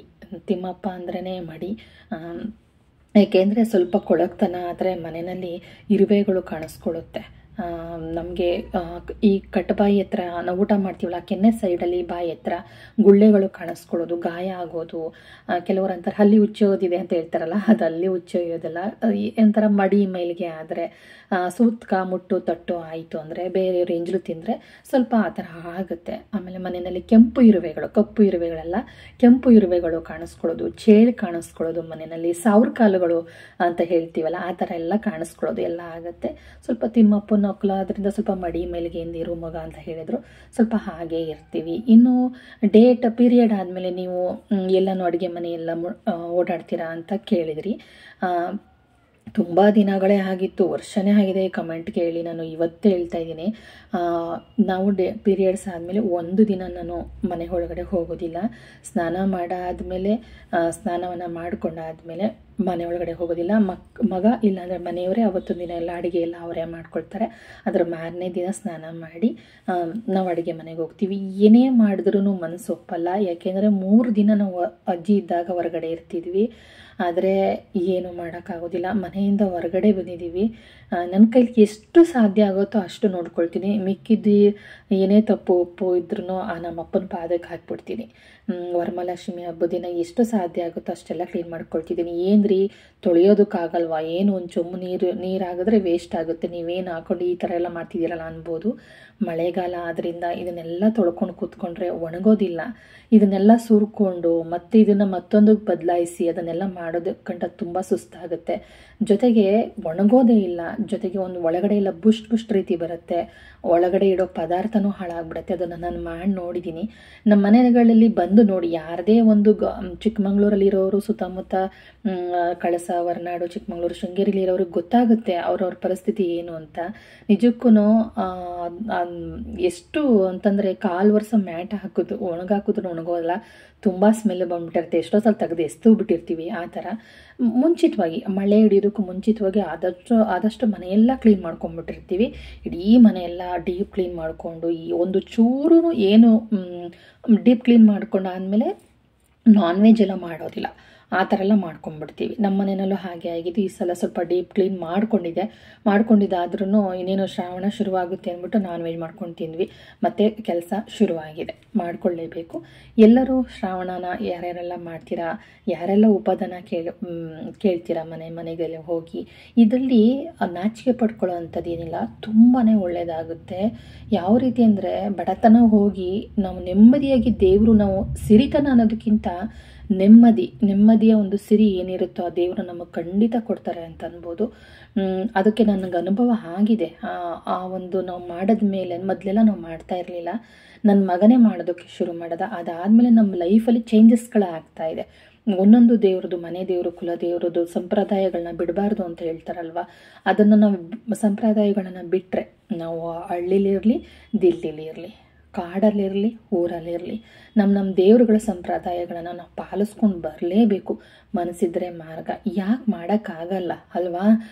ತಿಮ್ಮಪ್ಪ ಅಂದ್ರೇ ಮಡಿ. ಏಕೆಂದರೆ ಸ್ವಲ್ಪ ಕೊಳಕ್ತನ ಆದರೆ ಮನೆಯಲ್ಲಿ ಇರುವೆಗಳು ಕಾಣಿಸ್ಕೊಳ್ಳುತ್ತೆ. ನಮಗೆ ಈ ಕಟ್ಟಬಾಯಿ ಹತ್ರ ನಾವು ಊಟ ಮಾಡ್ತೀವಲ್ಲ, ಕೆನ್ನೆ ಸೈಡಲ್ಲಿ ಬಾಯಿ ಹತ್ರ ಗುಳ್ಳೆಗಳು ಕಾಣಿಸ್ಕೊಳ್ಳೋದು, ಗಾಯ ಆಗೋದು. ಕೆಲವರು ಅಂತಾರೆ ಹಲ್ಲಿ ಉಚ್ಚೋದಿದೆ ಅಂತ ಹೇಳ್ತಾರಲ್ಲ, ಅದು ಅಲ್ಲಿ ಉಚ್ಚೊಯ್ಯೋದಲ್ಲ. ಒಂಥರ ಮಡಿ ಮೈಲಿಗೆ ಆದರೆ ಸೂತ್ಕ ಮುಟ್ಟು ತಟ್ಟು ಆಯಿತು ಅಂದರೆ ಬೇರೆಯವ್ರು ಎಂಜಲು ತಿಂದರೆ ಸ್ವಲ್ಪ ಆ ಥರ ಆಗುತ್ತೆ. ಆಮೇಲೆ ಮನೆಯಲ್ಲಿ ಕೆಂಪು ಇರುವೆಗಳು, ಕಪ್ಪು ಇರುವೆಗಳೆಲ್ಲ ಕೆಂಪು ಇರುವೆಗಳು ಕಾಣಿಸ್ಕೊಳ್ಳೋದು, ಚೇಳು ಕಾಣಿಸ್ಕೊಳ್ಳೋದು, ಮನೆಯಲ್ಲಿ ಸಾವಿರ ಕಾಲುಗಳು ಅಂತ ಹೇಳ್ತೀವಲ್ಲ ಆ ಥರ ಎಲ್ಲ ಕಾಣಿಸ್ಕೊಳ್ಳೋದು ಎಲ್ಲ ಆಗುತ್ತೆ. ಸ್ವಲ್ಪ ತಿಮ್ಮಪ್ಪನ ಮಕ್ಕಳು ಅದರಿಂದ ಸ್ವಲ್ಪ ಮಡಿ ಮೇಲಿಗೆಯಿಂದ ಇರೋ ಮಗ ಅಂತ ಹೇಳಿದ್ರು, ಸ್ವಲ್ಪ ಹಾಗೆ ಇರ್ತೀವಿ. ಇನ್ನು ಡೇಟ್ ಪೀರಿಯಡ್ ಆದಮೇಲೆ ನೀವು ಎಲ್ಲನೂ ಅಡುಗೆ ಮನೆ ಎಲ್ಲ ಓಡಾಡ್ತೀರಾ ಅಂತ ಕೇಳಿದ್ರಿ. ತುಂಬ ದಿನಗಳೇ ಆಗಿತ್ತು, ವರ್ಷನೇ ಆಗಿದೆ. ಕಮೆಂಟ್ ಕೇಳಿ ನಾನು ಇವತ್ತೇ ಹೇಳ್ತಾ ಇದ್ದೀನಿ. ನಾವು ಪೀರಿಯಡ್ಸ್ ಆದಮೇಲೆ ಒಂದು ದಿನ ನಾನು ಮನೆ ಒಳಗಡೆ ಹೋಗೋದಿಲ್ಲ. ಸ್ನಾನ ಮಾಡಾದಮೇಲೆ ಸ್ನಾನವನ್ನು ಮಾಡಿಕೊಂಡಾದ್ಮೇಲೆ ಮನೆ ಒಳಗಡೆ ಹೋಗೋದಿಲ್ಲ. ಮಗ ಇಲ್ಲಾಂದರೆ ಮನೆಯವರೇ ಅವತ್ತೊಂದು ದಿನ ಎಲ್ಲ ಅಡುಗೆ ಎಲ್ಲ ಅವರೇ ಮಾಡ್ಕೊಳ್ತಾರೆ. ಅದರ ಮಾರನೇ ದಿನ ಸ್ನಾನ ಮಾಡಿ ನಾವು ಅಡುಗೆ ಮನೆಗೆ ಹೋಗ್ತೀವಿ. ಏನೇ ಮಾಡಿದ್ರೂ ಮನಸ್ಸು ಒಪ್ಪಲ್ಲ. ಯಾಕೆಂದರೆ 3 ದಿನ ನಾವು ಅಜ್ಜಿ ಇದ್ದಾಗ ಹೊರಗಡೆ ಇರ್ತಿದ್ವಿ. ಆದರೆ ಏನು ಮಾಡೋಕ್ಕಾಗೋದಿಲ್ಲ, ಮನೆಯಿಂದ ಹೊರಗಡೆ ಬಂದಿದ್ದೀವಿ. ನನ್ನ ಕೈಲಿ ಎಷ್ಟು ಸಾಧ್ಯ ಆಗುತ್ತೋ ಅಷ್ಟು ನೋಡ್ಕೊಳ್ತೀನಿ. ಮಿಕ್ಕಿದ್ದು ಏನೇ ತಪ್ಪು ಉಪ್ಪು ಇದ್ರೂ ನಮ್ಮ ಅಪ್ಪನ ಪಾದಕ್ಕೆ ಹಾಕ್ಬಿಡ್ತೀನಿ. ವರಮಹಾಲಕ್ಷ್ಮಿ ಹಬ್ಬದ ದಿನ ಎಷ್ಟು ಸಾಧ್ಯ ಆಗುತ್ತೋ ಅಷ್ಟೆಲ್ಲ ಕ್ಲೀನ್ ಮಾಡ್ಕೊಳ್ತಿದ್ದೀನಿ. ಏನ್ರಿ ತೊಳೆಯೋದಕ್ಕಾಗಲ್ವಾ, ಏನು ಒಂದು ಚೊಂಬು ನೀರಾಗಿದ್ರೆ ವೇಸ್ಟ್ ಆಗುತ್ತೆ, ನೀವೇನು ಹಾಕೊಂಡು ಈ ಥರ ಎಲ್ಲ ಮಾಡ್ತಿದ್ದೀರಲ್ಲ ಅನ್ಬೋದು. ಮಳೆಗಾಲ ಆದ್ದರಿಂದ ಇದನ್ನೆಲ್ಲ ತೊಳ್ಕೊಂಡು ಕೂತ್ಕೊಂಡ್ರೆ ಒಣಗೋದಿಲ್ಲ. ಇದನ್ನೆಲ್ಲ ಸುರ್ಕೊಂಡು ಮತ್ತೆ ಇದನ್ನು ಮತ್ತೊಂದು ಬದಲಾಯಿಸಿ ಅದನ್ನೆಲ್ಲ ಮಾಡೋದಕ್ಕಂಟ ತುಂಬ ಸುಸ್ತಾಗುತ್ತೆ. ಜೊತೆಗೆ ಒಣಗೋದೇ ಇಲ್ಲ, ಜೊತೆಗೆ ಒಂದು ಒಳಗಡೆ ಎಲ್ಲ ಬುಷ್ಟ್ ರೀತಿ ಬರುತ್ತೆ, ಒಳಗಡೆ ಇಡೋ ಪದಾರ್ಥನೂ ಹಾಳಾಗ್ಬಿಡುತ್ತೆ. ಅದನ್ನು ನಾನು ಮಾಡಿ ನೋಡಿದ್ದೀನಿ. ನಮ್ಮ ಮನೆಗಳಲ್ಲಿ ಬಂದು ನೋಡಿ, ಯಾರದೇ ಒಂದು ಚಿಕ್ಕಮಂಗ್ಳೂರಲ್ಲಿರೋರು ಸುತ್ತಮುತ್ತ ಕಳಸ, ಹೊರನಾಡು, ಚಿಕ್ಕಮಗಳೂರು, ಶೃಂಗೇರಿಲಿ ಇರೋರಿಗೆ ಗೊತ್ತಾಗುತ್ತೆ ಅವ್ರವ್ರ ಪರಿಸ್ಥಿತಿ ಏನು ಅಂತ. ನಿಜಕ್ಕೂ ಎಷ್ಟು ಅಂತಂದರೆ 1/4 ವರ್ಷ ಮ್ಯಾಟ್ ಹಾಕಿದ್ರು ಒಣಗಾಕಿದ್ರು ಒಣಗೋಲ್ಲ, ತುಂಬ ಸ್ಮೆಲ್ ಬಂದ್ಬಿಟ್ಟಿರುತ್ತೆ. ಎಷ್ಟೋ ಸಲ ತೆಗೆದು ಎಸ್ತು ಬಿಟ್ಟಿರ್ತೀವಿ. ಆ ಥರ ಮುಂಚಿತವಾಗಿ ಮಳೆ ಹಿಡಿಯೋದಕ್ಕೂ ಮುಂಚಿತವಾಗಿ ಆದಷ್ಟು ಮನೆಯೆಲ್ಲ ಕ್ಲೀನ್ ಮಾಡ್ಕೊಂಡ್ಬಿಟ್ಟಿರ್ತೀವಿ. ಇಡೀ ಮನೆಯೆಲ್ಲ ಡೀಪ್ ಕ್ಲೀನ್ ಮಾಡಿಕೊಂಡು ಈ ಒಂದು ಚೂರು ಏನು ಡೀಪ್ ಕ್ಲೀನ್ ಮಾಡ್ಕೊಂಡಾದಮೇಲೆ ನಾನ್ ವೆಜ್ ಎಲ್ಲ ಮಾಡೋದಿಲ್ಲ, ಆ ಥರ ಎಲ್ಲ ಮಾಡ್ಕೊಂಡ್ಬಿಡ್ತೀವಿ. ನಮ್ಮ ಮನೆಯಲ್ಲೂ ಹಾಗೆ ಆಗಿದೆ. ಈ ಸಲ ಸ್ವಲ್ಪ ಡೀಪ್ ಕ್ಲೀನ್ ಮಾಡ್ಕೊಂಡಿದ್ದಾದ್ರೂ ಇನ್ನೇನು ಶ್ರಾವಣ ಶುರುವಾಗುತ್ತೆ ಅಂದ್ಬಿಟ್ಟು ನಾನ್ ವೆಜ್ ಮಾಡ್ಕೊಂಡು ತಿಂದ್ವಿ. ಮತ್ತು ಕೆಲಸ ಶುರುವಾಗಿದೆ, ಮಾಡ್ಕೊಳ್ಳೇಬೇಕು. ಎಲ್ಲರೂ ಶ್ರಾವಣನ ಯಾರ್ಯಾರೆಲ್ಲ ಮಾಡ್ತೀರಾ, ಯಾರೆಲ್ಲ ಉಪದಾನ ಕೇಳ್ತೀರಾ ಮನೆಗೆಲ್ಲ ಹೋಗಿ. ಇದರಲ್ಲಿ ನಾಚಿಕೆ ಪಡ್ಕೊಳ್ಳೋ ಅಂಥದ್ದು ಏನಿಲ್ಲ, ತುಂಬಾ ಒಳ್ಳೆಯದಾಗುತ್ತೆ. ಯಾವ ರೀತಿ ಅಂದರೆ ಬಡತನ ಹೋಗಿ ನಾವು ನೆಮ್ಮದಿಯಾಗಿ ದೇವರು, ನಾವು ಸಿರಿತನ ಅನ್ನೋದಕ್ಕಿಂತ ನೆಮ್ಮದಿಯ ಒಂದು ಸಿರಿ ಏನಿರುತ್ತೋ ಆ ದೇವರು ನಮಗೆ ಖಂಡಿತ ಕೊಡ್ತಾರೆ ಅಂತ ಅನ್ಬೋದು. ಅದಕ್ಕೆ ನನಗೆ ಅನುಭವ ಆಗಿದೆ. ಆ ಒಂದು ನಾವು ಮಾಡಿದ ಮೇಲೆ, ಮೊದಲೆಲ್ಲ ನಾವು ಮಾಡ್ತಾ ಇರಲಿಲ್ಲ, ನನ್ನ ಮಗನೇ ಮಾಡೋದಕ್ಕೆ ಶುರು ಮಾಡಿದ. ಅದಾದಮೇಲೆ ನಮ್ಮ ಲೈಫಲ್ಲಿ ಚೇಂಜಸ್ಗಳಾಗ್ತಾ ಇದೆ. ಒಂದೊಂದು ದೇವ್ರದ್ದು, ಮನೆ ದೇವರು, ಕುಲ ದೇವ್ರದ್ದು ಸಂಪ್ರದಾಯಗಳನ್ನ ಬಿಡಬಾರ್ದು ಅಂತ ಹೇಳ್ತಾರಲ್ವ, ಅದನ್ನು ನಾವು ಸಂಪ್ರದಾಯಗಳನ್ನು ಬಿಟ್ಟರೆ, ನಾವು ಹಳ್ಳಿಲಿರಲಿ, ದಿಲ್ಲಿಲಿರಲಿ, ಕಾಡಲ್ಲಿರಲಿ, ಊರಲ್ಲಿರಲಿ, ನಮ್ಮ ದೇವರುಗಳ ಸಂಪ್ರದಾಯಗಳನ್ನು ನಾವು ಪಾಲಿಸ್ಕೊಂಡು ಬರಲೇಬೇಕು. ಮನಸ್ಸಿದ್ರೆ ಮಾರ್ಗ. ಯಾಕೆ ಮಾಡೋಕ್ಕಾಗಲ್ಲ ಅಲ್ವಾ?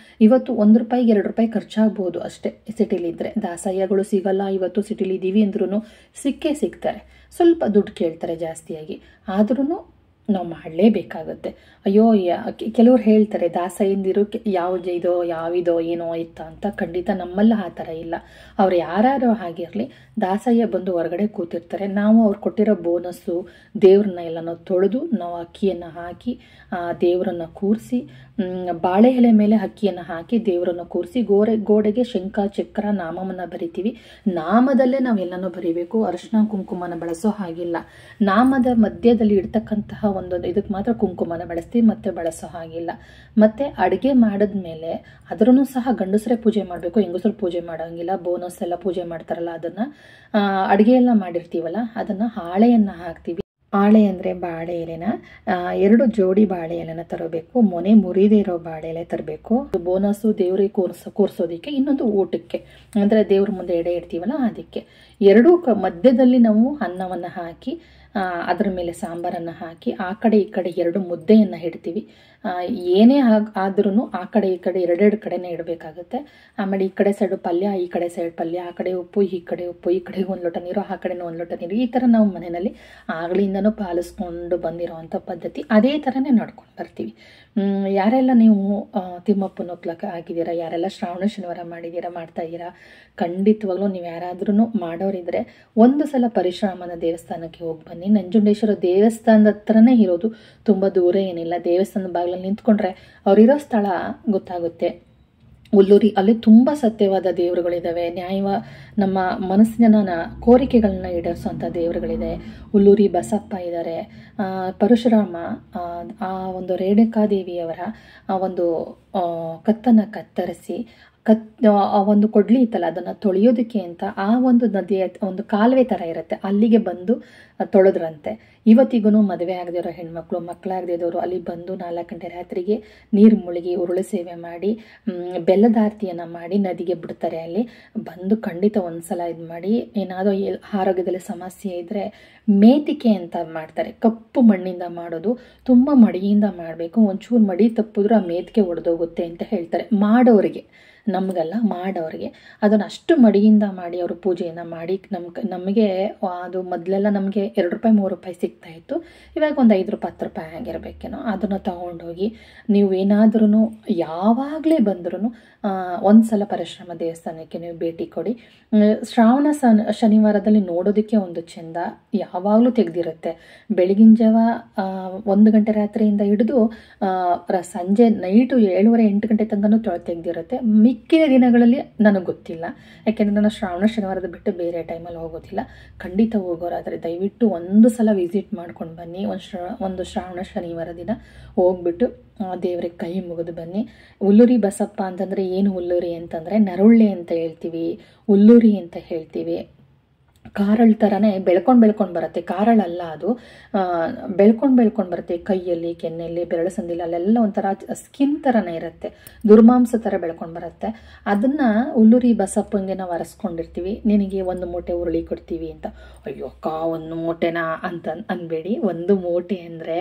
ಇವತ್ತು 1 ರೂಪಾಯಿಗೆ 2 ರೂಪಾಯಿ ಖರ್ಚಾಗ್ಬೋದು ಅಷ್ಟೇ ಸಿಟಿಲಿದ್ದರೆ. ದಾಸಯ್ಯಗಳು ಸಿಗಲ್ಲ. ಇವತ್ತು ಸಿಟಿಲಿದ್ದೀವಿ ಅಂದ್ರೂ ಸಿಗ್ತಾರೆ. ಸ್ವಲ್ಪ ದುಡ್ಡು ಕೇಳ್ತಾರೆ ಜಾಸ್ತಿಯಾಗಿ, ಆದ್ರೂ ನಾವು ಮಾಡಲೇಬೇಕಾಗುತ್ತೆ. ಅಯ್ಯೋ, ಕೆಲವ್ರು ಹೇಳ್ತಾರೆ ದಾಸಯ್ಯಂದಿರು ಯಾವಿದೋ ಏನೋ ಇತ್ತ ಅಂತ. ಖಂಡಿತ ನಮ್ಮಲ್ಲ ಆ ಥರ ಇಲ್ಲ. ಅವ್ರು ಯಾರು ಆಗಿರಲಿ, ದಾಸಯ್ಯ ಬಂದು ಹೊರಗಡೆ ಕೂತಿರ್ತಾರೆ. ನಾವು ಅವ್ರು ಕೊಟ್ಟಿರೋ ಬೋನಸ್ಸು, ದೇವ್ರನ್ನ ಎಲ್ಲನೋ ತೊಳೆದು ನಾವು ಅಕ್ಕಿಯನ್ನು ಹಾಕಿ ದೇವರನ್ನು ಕೂರಿಸಿ, ಬಾಳೆ ಎಲೆ ಮೇಲೆ ಅಕ್ಕಿಯನ್ನು ಹಾಕಿ ದೇವರನ್ನು ಕೂರಿಸಿ ಗೋಡೆಗೆ ಶಂಖ ಚಕ್ರ ನಾಮವನ್ನು ಬರಿತೀವಿ. ನಾಮದಲ್ಲೇ ನಾವೆಲ್ಲನೂ ಬರಿಬೇಕು. ಅರಿಶಿನ ಕುಂಕುಮನ ಬಳಸೋ ಹಾಗಿಲ್ಲ. ನಾಮದ ಮಧ್ಯದಲ್ಲಿ ಇಡ್ತಕ್ಕಂತಹ ಇದಕ್ಕೆ ಮಾತ್ರ ಕುಂಕುಮನ ಬಳಸ್ತೀವಿ, ಮತ್ತೆ ಬಳಸೋ ಹಾಗಿಲ್ಲ. ಮತ್ತೆ ಅಡುಗೆ ಮಾಡಿದ್ಮೇಲೆ ಅದರನ್ನು ಸಹ ಗಂಡಸರೇ ಪೂಜೆ ಮಾಡಬೇಕು, ಹೆಂಗಸರು ಪೂಜೆ ಮಾಡೋಂಗಿಲ್ಲ. ಬೋನಸ್ ಎಲ್ಲ ಪೂಜೆ ಮಾಡ್ತಾರಲ್ಲ, ಅದನ್ನು ಅಡುಗೆ ಎಲ್ಲ ಮಾಡಿರ್ತೀವಲ್ಲ, ಅದನ್ನು ಹಾಳೆಯನ್ನು ಹಾಕ್ತೀವಿ. ಹಾಳೆ ಅಂದರೆ ಬಾಳೆ ಎಲೆನ 2 ಜೋಡಿ ಬಾಳೆ ಎಲೆನ ತರಬೇಕು. ಮೊನೆ ಮುರಿದೇ ಇರೋ ಬಾಳೆ ಎಲೆ ತರಬೇಕು. ಬೋನಸ್ಸು ದೇವ್ರಿಗೆ ಕೂರಿಸೋದಕ್ಕೆ, ಇನ್ನೊಂದು ಊಟಕ್ಕೆ ಅಂದರೆ ದೇವ್ರ ಮುಂದೆ ಎಡೆ ಇಡ್ತೀವಲ್ಲ ಅದಕ್ಕೆ. 2 ಮಧ್ಯದಲ್ಲಿ ನಾವು ಅನ್ನವನ್ನು ಹಾಕಿ ಅದರ ಮೇಲೆ ಸಾಂಬಾರನ್ನು ಹಾಕಿ ಆ ಕಡೆ ಈ ಕಡೆ 2 ಮುದ್ದೆಯನ್ನು ಇಡ್ತೀವಿ. ಏನೇ ಆದ್ರೂ ಆ ಕಡೆ ಈ ಕಡೆ 2 ಕಡೆನೇ ಇಡಬೇಕಾಗುತ್ತೆ. ಆಮೇಲೆ ಈ ಕಡೆ ಸೈಡು ಪಲ್ಯ, ಈ ಕಡೆ ಸೈಡ್ ಪಲ್ಯ, ಆ ಕಡೆ ಉಪ್ಪು, ಈ ಕಡೆ ಉಪ್ಪು, ಈ ಕಡೆಗೆ 1 ಲೋಟ ನೀರು, ಆ ಕಡೆನೂ 1 ಲೋಟ ನೀರು. ಈ ಥರ ನಾವು ಮನೆಯಲ್ಲಿ ಆಗ್ಲಿಂದನೂ ಪಾಲಿಸ್ಕೊಂಡು ಬಂದಿರೋವಂಥ ಪದ್ಧತಿ. ಅದೇ ಥರನೇ ನಡ್ಕೊಂಡು ಬರ್ತೀವಿ. ಯಾರೆಲ್ಲ ನೀವು ತಿಮ್ಮಪ್ಪನ ಒಪ್ಲಕ್ಕೆ ಆಗಿದ್ದೀರಾ, ಯಾರೆಲ್ಲ ಶ್ರಾವಣ ಶನಿವಾರ ಮಾಡ್ತಾ ಇದ್ದೀರಾ, ಖಂಡಿತವಾಗ್ಲೂ ನೀವು ಯಾರಾದ್ರೂ ಮಾಡೋರಿದ್ರೆ ಒಂದು ಸಲ ಪರಶುರಾಮನ ದೇವಸ್ಥಾನಕ್ಕೆ ಹೋಗಿ ಬನ್ನಿ. ನಂಜುಂಡೇಶ್ವರ ದೇವಸ್ಥಾನದ ಹತ್ರನೇ ಇರೋದು, ತುಂಬ ದೂರ ಏನಿಲ್ಲ. ದೇವಸ್ಥಾನದ ಬಾಗಿಲಲ್ಲಿ ನಿಂತ್ಕೊಂಡ್ರೆ ಅವರಿರೋ ಸ್ಥಳ ಗೊತ್ತಾಗುತ್ತೆ. ಹುಲ್ಲೂರಿ, ಅಲ್ಲಿ ತುಂಬ ಸತ್ಯವಾದ ದೇವರುಗಳಿದ್ದಾವೆ. ನಮ್ಮ ಮನಸ್ಸಿನ ಕೋರಿಕೆಗಳನ್ನ ಈಡೇರಿಸುವಂಥ ದೇವರುಗಳಿದೆ. ಹುಲ್ಲೂರಿ ಬಸಪ್ಪ ಇದ್ದಾರೆ. ಪರಶುರಾಮ ಆ ಒಂದು ರೇಣುಕಾದೇವಿಯವರ ಒಂದು ಕತ್ತನ್ನು ಕತ್ತರಿಸಿ ಆ ಒಂದು ಕೊಡ್ಲಿ ಇತ್ತಲ್ಲ, ಅದನ್ನು ತೊಳೆಯೋದಕ್ಕೆ ಅಂತ ಆ ಒಂದು ನದಿಯ ಒಂದು ಕಾಲುವೆ ಥರ ಇರುತ್ತೆ, ಅಲ್ಲಿಗೆ ಬಂದು ತೊಳೆದ್ರಂತೆ. ಇವತ್ತಿಗೂ ಮದುವೆ ಆಗದಿರೋ ಹೆಣ್ಮಕ್ಳು, ಮಕ್ಕಳಾಗದಿರೋರು ಅಲ್ಲಿ ಬಂದು 4 ಗಂಟೆ ರಾತ್ರಿಗೆ ನೀರು ಮುಳುಗಿ ಉರುಳು ಸೇವೆ ಮಾಡಿ ಬೆಲ್ಲದ ಆರತಿಯನ್ನು ಮಾಡಿ ನದಿಗೆ ಬಿಡ್ತಾರೆ. ಅಲ್ಲಿ ಬಂದು ಖಂಡಿತ ಒಂದ್ಸಲ ಇದು ಮಾಡಿ. ಏನಾದರೂ ಆರೋಗ್ಯದಲ್ಲಿ ಸಮಸ್ಯೆ ಇದ್ದರೆ ಮೇತಿಕೆ ಅಂತ ಮಾಡ್ತಾರೆ, ಕಪ್ಪು ಮಣ್ಣಿಂದ ಮಾಡೋದು. ತುಂಬ ಮಡಿಯಿಂದ ಮಾಡಬೇಕು. ಒಂಚೂರು ಮಡಿ ತಪ್ಪಿದ್ರೂ ಆ ಮೇತಿಕೆ ಒಡೆದೋಗುತ್ತೆ ಅಂತ ಹೇಳ್ತಾರೆ ಮಾಡೋರಿಗೆ, ನಮಗಲ್ಲ ಮಾಡೋರಿಗೆ. ಅದನ್ನು ಅಷ್ಟು ಮಡಿಯಿಂದ ಮಾಡಿ ಅವರು ಪೂಜೆಯನ್ನು ಮಾಡಿ ನಮಗೆ ಅದು ಮೊದಲೆಲ್ಲ ನಮಗೆ 2 ರೂಪಾಯಿ 3 ರೂಪಾಯಿ ಸಿಗ್ತಾ ಇತ್ತು. ಇವಾಗ ಒಂದು 5 ರೂಪಾಯಿ 10 ರೂಪಾಯಿ ಆಗಿರಬೇಕೇನೋ. ಅದನ್ನು ತಗೊಂಡೋಗಿ ನೀವು ಏನಾದ್ರೂ ಯಾವಾಗಲೇ ಬಂದ್ರೂ ಒಂದ್ಸಲ ಪರಶುರಾಮ ದೇವಸ್ಥಾನಕ್ಕೆ ನೀವು ಭೇಟಿ ಕೊಡಿ. ಶ್ರಾವಣ ಶನಿವಾರದಲ್ಲಿ ನೋಡೋದಕ್ಕೆ ಒಂದು ಚೆಂದ, ಯಾವಾಗಲೂ ತೆಗೆದಿರುತ್ತೆ. ಬೆಳಗಿನ ಜಾವ 1 ಗಂಟೆ ರಾತ್ರಿಯಿಂದ ಹಿಡಿದು ಸಂಜೆ ನೈಟು 7:30-8 ಗಂಟೆ ತನಕನೂ ತೆಗೆದಿರುತ್ತೆ. ಮಿಕ್ಕಿದ ದಿನಗಳಲ್ಲಿ ನನಗೆ ಗೊತ್ತಿಲ್ಲ, ಯಾಕೆಂದರೆ ನಾನು ಶ್ರಾವಣ ಶನಿವಾರದ ಬಿಟ್ಟು ಬೇರೆ ಟೈಮಲ್ಲಿ ಹೋಗೋದಿಲ್ಲ. ಖಂಡಿತ ಹೋಗೋರಾದರೆ ದಯವಿಟ್ಟು ಒಂದು ಸಲ ವಿಸಿಟ್ ಮಾಡ್ಕೊಂಡು ಬನ್ನಿ. ಒಂದು ಶ್ರಾವಣ ಶನಿವಾರ ದಿನ ಹೋಗ್ಬಿಟ್ಟು ದೇವರಿಗೆ ಕೈ ಮುಗಿದು ಬನ್ನಿ. ಹುಲ್ಲೂರಿ ಬಸಪ್ಪ ಅಂತಂದರೆ ಏನು ಹುಲ್ಲೂರಿ ಅಂತಂದರೆ ನರುಳ್ಳಿ ಅಂತ ಹೇಳ್ತೀವಿ, ಹುಲ್ಲೂರಿ ಅಂತ ಹೇಳ್ತೀವಿ. ಕಾರಳ ಥರನೇ ಬೆಳ್ಕೊಂಡು ಬರುತ್ತೆ. ಕಾರಳಲ್ಲ ಅದು, ಬೆಳ್ಕೊಂಡು ಬರುತ್ತೆ ಕೈಯಲ್ಲಿ, ಕೆನ್ನೆಯಲ್ಲಿ, ಬೆರಳು ಸಂದಿಲಿ ಅಲ್ಲೆಲ್ಲ ಒಂಥರ ಸ್ಕಿನ್ ಥರನೇ ಇರುತ್ತೆ, ದುರ್ಮಾಂಸ ಥರ ಬೆಳ್ಕೊಂಡು ಬರುತ್ತೆ. ಅದನ್ನು ಹುಲ್ಲುರಿ ಬಸಪ್ಪಂಗೆ ನಾವು ಅರಸ್ಕೊಂಡಿರ್ತೀವಿ, ನಿನಗೆ 1 ಮೂಟೆ ಹುರುಳಿ ಕೊಡ್ತೀವಿ ಅಂತ. ಅಯ್ಯೋ ಅಕ್ಕ 1 ಮೂಟೆನಾ ಅಂತ ಅನ್ಬೇಡಿ. 1 ಮೂಟೆ ಅಂದರೆ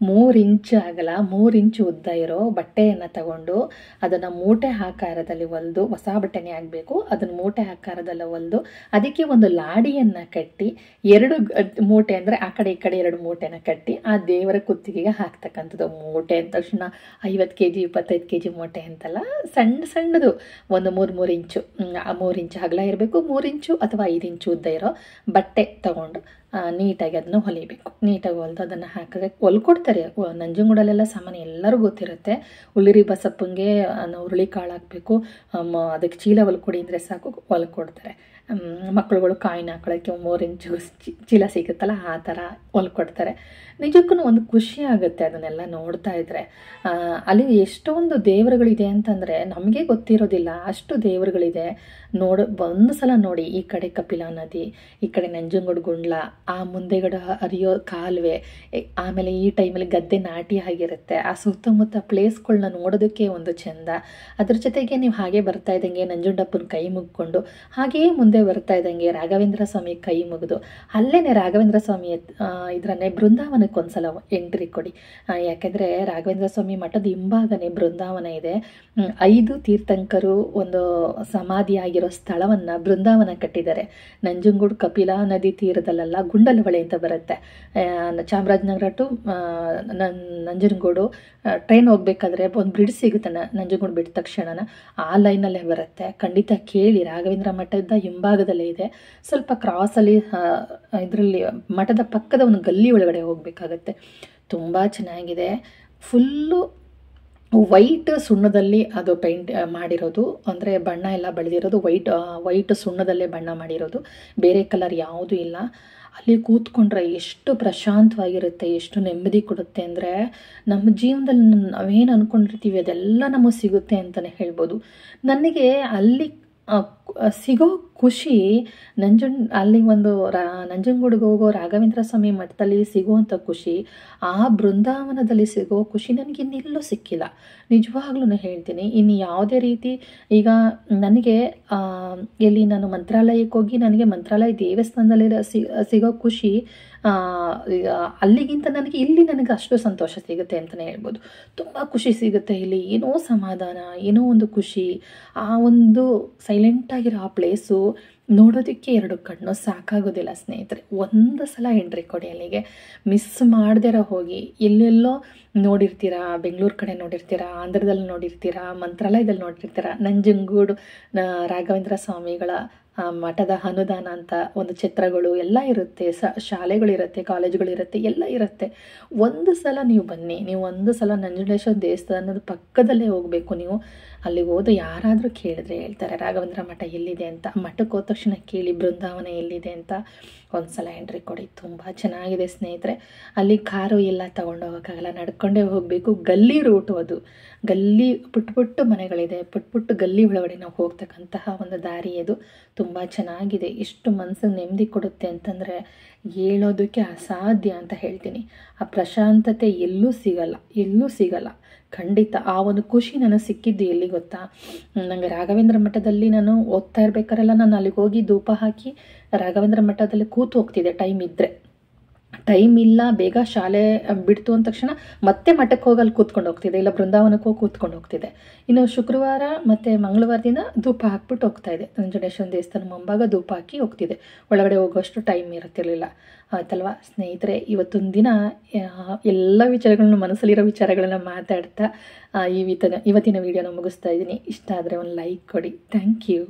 3 ಇಂಚು ಅಗಲ 3 ಇಂಚು ಉದ್ದ ಇರೋ ಬಟ್ಟೆಯನ್ನು ತಗೊಂಡು ಅದನ್ನು ಮೂಟೆ ಆಕಾರದಲ್ಲಿ ಹೊಲಿದು, ಹೊಸ ಬಟ್ಟೆನೇ ಆಗಬೇಕು, ಅದನ್ನು ಮೂಟೆ ಆಕಾರದಲ್ಲಿ ಹೊಲಿದು ಅದಕ್ಕೆ ಒಂದು ಲಾಡಿಯನ್ನು ಕಟ್ಟಿ 2 ಮೂಟೆ ಅಂದರೆ ಆ ಕಡೆ ಈ ಕಡೆ 2 ಮೂಟೆನ ಕಟ್ಟಿ ಆ ದೇವರ ಕುತ್ತಿಗೆಗೆ ಹಾಕ್ತಕ್ಕಂಥದ್ದು. ಮೂಟೆ ಅಂದ ತಕ್ಷಣ 50 kg 25 kg ಮೂಟೆ ಅಂತಲ್ಲ, ಸಣ್ಣದು ಒಂದು 3 ಇಂಚು 3 ಇಂಚು ಅಗಲ ಇರಬೇಕು, 3 ಇಂಚು ಅಥವಾ 5 ಇಂಚು ಉದ್ದ ಇರೋ ಬಟ್ಟೆ ತಗೊಂಡು ನೀಟಾಗಿ ಅದನ್ನು ಹೊಲಿಬೇಕು. ನೀಟಾಗಿ ಹೊಲಿದು ಅದನ್ನು ಹಾಕಿದ್ರೆ ಹೊಲ್ಕೊಡ್ತಾರೆ. ನಂಜನಗೂಡಲ್ಲೆಲ್ಲ ಸಾಮಾನ್ಯ ಎಲ್ಲರಿಗೂ ಗೊತ್ತಿರುತ್ತೆ. ಹುಲ್ಲಿರಿ ಬಸಪ್ಪಂಗೆ ಹುರುಳಿ ಕಾಳು ಹಾಕಬೇಕು, ಅದಕ್ಕೆ ಚೀಲ ಹೊಲ್ಕೊಡಿ ಅಂದರೆ ಸಾಕು, ಹೊಲ್ಕೊಡ್ತಾರೆ. ಮಕ್ಕಳುಗಳು ಕಾಯಿನ ಹಾಕೊಳ್ಳೋಕ್ಕೆ 3 ಇಂಚು ಚೀಲ ಸಿಗುತ್ತಲ್ಲ, ಆ ಥರ ಹೊಲ್ಕೊಡ್ತಾರೆ. ನಿಜಕ್ಕೂ ಒಂದು ಖುಷಿ ಆಗುತ್ತೆ ಅದನ್ನೆಲ್ಲ ನೋಡ್ತಾ ಇದ್ರೆ. ಅಲ್ಲಿ ಎಷ್ಟೊಂದು ದೇವರುಗಳಿದೆ ಅಂತಂದರೆ ನಮಗೆ ಗೊತ್ತಿರೋದಿಲ್ಲ, ಅಷ್ಟು ದೇವರುಗಳಿದೆ. ಒಂದು ಸಲ ನೋಡಿ, ಈ ಕಡೆ ಕಪಿಲಾ ನದಿ, ಈ ಕಡೆ ನಂಜನಗೂಡು ಗುಂಡ್ಲ, ಆ ಮುಂದೆಗಡೆ ಹರಿಯೋ ಕಾಲುವೆ, ಆಮೇಲೆ ಈ ಟೈಮಲ್ಲಿ ಗದ್ದೆ ನಾಟಿ ಆಗಿರುತ್ತೆ. ಆ ಸುತ್ತಮುತ್ತ ಪ್ಲೇಸ್ಗಳನ್ನ ನೋಡೋದಕ್ಕೆ ಒಂದು ಚೆಂದ. ಅದ್ರ ಜೊತೆಗೆ ನೀವು ಹಾಗೆ ಬರ್ತಾ ಇದ್ದಂಗೆ ನಂಜುಂಡಪ್ಪನ ಕೈ ಮುಗ್ಕೊಂಡು ಹಾಗೆಯೇ ಮುಂದೆ ಬರ್ತಾ ಇದ್ದಂಗೆ ರಾಘವೇಂದ್ರ ಸ್ವಾಮಿ ಕೈ ಮುಗಿದು ಅಲ್ಲೇನೆ ರಾಘವೇಂದ್ರ ಸ್ವಾಮಿ ಇದರನ್ನೇ ಬೃಂದಾವನಕ್ಕೆ ಒಂದ್ಸಲ ಎಂಟ್ರಿ ಕೊಡಿ. ಯಾಕೆಂದರೆ ರಾಘವೇಂದ್ರ ಸ್ವಾಮಿ ಮಠದ ಹಿಂಭಾಗನೇ ಬೃಂದಾವನ ಇದೆ. 5 ತೀರ್ಥಂಕರು ಒಂದು ಸಮಾಧಿಯಾಗಿರೋ ಸ್ಥಳವನ್ನು ಬೃಂದಾವನ ಕಟ್ಟಿದ್ದಾರೆ. ನಂಜನಗೂಡು ಕಪಿಲಾ ನದಿ ತೀರದಲ್ಲೆಲ್ಲ ಗುಂಡಲಹೊಳೆ ಅಂತ ಬರುತ್ತೆ. ಚಾಮರಾಜನಗರ ಟು ನಂಜನಗೂಡು ಟ್ರೈನ್ ಹೋಗ್ಬೇಕಾದ್ರೆ ಒಂದು ಬ್ರಿಡ್ಜ್ ಸಿಗುತ್ತೆ, ನಂಜನಗೂಡು ಬಿಟ್ಟ ತಕ್ಷಣ ಆ ಲೈನಲ್ಲೇ ಬರುತ್ತೆ. ಖಂಡಿತ ಕೇಳಿ, ರಾಘವೇಂದ್ರ ಮಠದ ಹಿಂಭಾಗದಲ್ಲೇ ಇದೆ. ಸ್ವಲ್ಪ ಕ್ರಾಸಲ್ಲಿ ಇದರಲ್ಲಿ ಮಠದ ಪಕ್ಕದ ಒಂದು ಗಲ್ಲಿ ಒಳಗಡೆ ಹೋಗಬೇಕಾಗತ್ತೆ. ತುಂಬ ಚೆನ್ನಾಗಿದೆ. ಫುಲ್ಲು ವೈಟ್ ಸುಣ್ಣದಲ್ಲಿ ಅದು ಪೇಂಟ್ ಮಾಡಿರೋದು, ಅಂದರೆ ಬಣ್ಣ ಎಲ್ಲ ಬಳಿದಿರೋದು ವೈಟ್ ಸುಣ್ಣದಲ್ಲೇ ಬಣ್ಣ ಮಾಡಿರೋದು, ಬೇರೆ ಕಲರ್ ಯಾವುದೂ ಇಲ್ಲ. ಅಲ್ಲಿ ಕೂತ್ಕೊಂಡ್ರೆ ಎಷ್ಟು ಪ್ರಶಾಂತವಾಗಿರುತ್ತೆ, ಎಷ್ಟು ನೆಮ್ಮದಿ ಕೊಡುತ್ತೆ ಅಂದರೆ ನಮ್ಮ ಜೀವನದಲ್ಲಿ ನಾವೇನು ಅಂದ್ಕೊಂಡಿರ್ತೀವಿ ಅದೆಲ್ಲ ನಮಗೆ ಸಿಗುತ್ತೆ ಅಂತಲೇ ಹೇಳ್ಬೋದು. ನನಗೆ ಅಲ್ಲಿ ಸಿಗೋ ಖುಷಿ ಅಲ್ಲಿ ಒಂದು ನಂಜನಗೂಡಿಗೆ ಹೋಗೋ ರಾಘವೇಂದ್ರ ಸ್ವಾಮಿ ಮಠದಲ್ಲಿ ಸಿಗುವಂಥ ಖುಷಿ, ಆ ಬೃಂದಾವನದಲ್ಲಿ ಸಿಗೋ ಖುಷಿ ನನಗೆ ಇನ್ನೆಲ್ಲೂ ಸಿಕ್ಕಿಲ್ಲ. ನಿಜವಾಗ್ಲೂ ಹೇಳ್ತೀನಿ. ಇನ್ನು ಯಾವುದೇ ರೀತಿ ಈಗ ನನಗೆ ಎಲ್ಲಿ ನಾನು ಮಂತ್ರಾಲಯಕ್ಕೆ ಹೋಗಿ ನನಗೆ ಮಂತ್ರಾಲಯ ದೇವಸ್ಥಾನದಲ್ಲಿ ಸಿಗೋ ಖುಷಿ ಅಲ್ಲಿಗಿಂತ ನನಗೆ ಅಷ್ಟು ಸಂತೋಷ ಸಿಗುತ್ತೆ ಅಂತಲೇ ಹೇಳ್ಬೋದು. ತುಂಬ ಖುಷಿ ಸಿಗುತ್ತೆ ಇಲ್ಲಿ, ಏನೋ ಸಮಾಧಾನ, ಏನೋ ಒಂದು ಖುಷಿ. ಆ ಒಂದು ಸೈಲೆಂಟಾಗಿರೋ ಆ ಪ್ಲೇಸು ನೋಡೋದಕ್ಕೆ 2 ಕಣ್ಣು ಸಾಕಾಗೋದಿಲ್ಲ ಸ್ನೇಹಿತರೆ. ಒಂದು ಸಲ ಎಂಟ್ರಿ ಕೊಡಿ ಅಲ್ಲಿಗೆ, ಮಿಸ್ ಮಾಡ್ದಿರ ಹೋಗಿ. ಎಲ್ಲೆಲ್ಲೋ ನೋಡಿರ್ತೀರಾ, ಬೆಂಗಳೂರು ಕಡೆ ನೋಡಿರ್ತೀರಾ, ಆಂಧ್ರದಲ್ಲಿ ನೋಡಿರ್ತೀರಾ, ಮಂತ್ರಾಲಯದಲ್ಲಿ ನೋಡಿರ್ತೀರಾ, ನಂಜನಗೂಡು ರಾಘವೇಂದ್ರ ಸ್ವಾಮಿಗಳ ಮಠದ ಅನುದಾನ ಅಂತ ಒಂದು ಚಿತ್ರಗಳು ಎಲ್ಲ ಇರುತ್ತೆ, ಶಾಲೆಗಳಿರುತ್ತೆ, ಕಾಲೇಜುಗಳಿರುತ್ತೆ, ಎಲ್ಲ ಇರುತ್ತೆ. ಒಂದು ಸಲ ನೀವು ಬನ್ನಿ, ನೀವು ಒಂದು ಸಲ ನಂಜುಂಡೇಶ್ವರ ದೇವಸ್ಥಾನದ ಪಕ್ಕದಲ್ಲೇ ಹೋಗಬೇಕು. ನೀವು ಅಲ್ಲಿಗೆ ಹೋದ ಯಾರಾದರೂ ಕೇಳಿದ್ರೆ ಹೇಳ್ತಾರೆ ರಾಘವೇಂದ್ರ ಮಠ ಎಲ್ಲಿದೆ ಅಂತ. ಮಠಕ್ಕೆ ಹೋದ ತಕ್ಷಣ ಕೇಳಿ ಬೃಂದಾವನ ಎಲ್ಲಿದೆ ಅಂತ. ಒಂದು ಸಲ ಎಂಟ್ರಿ ಕೊಡಿ, ತುಂಬ ಚೆನ್ನಾಗಿದೆ ಸ್ನೇಹಿತರೆ. ಅಲ್ಲಿ ಕಾರು ಎಲ್ಲ ತೊಗೊಂಡು ಹೋಗೋಕ್ಕಾಗಲ್ಲ, ನಡ್ಕೊಂಡೇ ಹೋಗಬೇಕು. ಗಲ್ಲಿ ರೂಟು ಅದು, ಗಲ್ಲಿ ಪುಟ್ಟ ಮನೆಗಳಿದೆ, ಪುಟ್ಟ ಗಲ್ಲಿ ಒಳಗಡೆ ನಾವು ಹೋಗ್ತಕ್ಕಂತಹ ಒಂದು ದಾರಿ ಅದು. ತುಂಬ ಚೆನ್ನಾಗಿದೆ. ಎಷ್ಟು ಮನಸ್ಸಿಗೆ ನೆಮ್ಮದಿ ಕೊಡುತ್ತೆ ಅಂತಂದರೆ ಹೇಳೋದಕ್ಕೆ ಅಸಾಧ್ಯ ಅಂತ ಹೇಳ್ತೀನಿ. ಆ ಪ್ರಶಾಂತತೆ ಎಲ್ಲೂ ಸಿಗಲ್ಲ ಖಂಡಿತ. ಆ ಒಂದು ಖುಷಿ ನನಗೆ ಸಿಕ್ಕಿದ್ದು ಎಲ್ಲಿ ಗೊತ್ತಾ, ನನಗೆ ರಾಘವೇಂದ್ರ ಮಠದಲ್ಲಿ ನಾನು ಓದ್ತಾ ಇರ್ಬೇಕಾರೆಲ್ಲ ನಾನು ಅಲ್ಲಿಗೆ ಹೋಗಿ ಧೂಪ ಹಾಕಿ ರಾಘವೇಂದ್ರ ಮಠದಲ್ಲಿ ಕೂತು ಹೋಗ್ತಿದ್ದೆ. ಟೈಮ್ ಇಲ್ಲ, ಬೇಗ ಶಾಲೆ ಬಿಡ್ತು ಅಂದ ತಕ್ಷಣ ಮತ್ತೆ ಮಠಕ್ಕೆ ಹೋಗಿ ಅಲ್ಲಿ ಕೂತ್ಕೊಂಡು ಹೋಗ್ತಿದ್ದೆ, ಇಲ್ಲ ಬೃಂದಾವನಕ್ಕೆ ಹೋಗಿ ಕೂತ್ಕೊಂಡು ಹೋಗ್ತಿದ್ದೆ. ಇನ್ನು ಶುಕ್ರವಾರ ಮತ್ತು ಮಂಗಳವಾರ ದಿನ ಧೂಪ ಹಾಕ್ಬಿಟ್ಟು ಹೋಗ್ತಾಯಿದ್ದೆ. ನಂಜುಂಡೇಶ್ವರ ದೇವಸ್ಥಾನ ಮುಂಭಾಗ ಧೂಪ ಹಾಕಿ ಹೋಗ್ತಿದ್ದೆ. ಒಳಗಡೆ ಹೋಗೋಷ್ಟು ಟೈಮ್ ಇರುತ್ತಿರಲಿಲ್ಲ. ಆಯ್ತಲ್ವ ಸ್ನೇಹಿತರೆ, ಇವತ್ತೊಂದು ದಿನ ಎಲ್ಲ ವಿಚಾರಗಳನ್ನ, ಮನಸ್ಸಲ್ಲಿರೋ ವಿಚಾರಗಳನ್ನ ಮಾತಾಡ್ತಾ ಇವತ್ತಿನ ವಿಡಿಯೋನ ಮುಗಿಸ್ತಾ ಇದ್ದೀನಿ. ಇಷ್ಟ ಆದರೆ ಒಂದು ಲೈಕ್ ಕೊಡಿ. Thank you.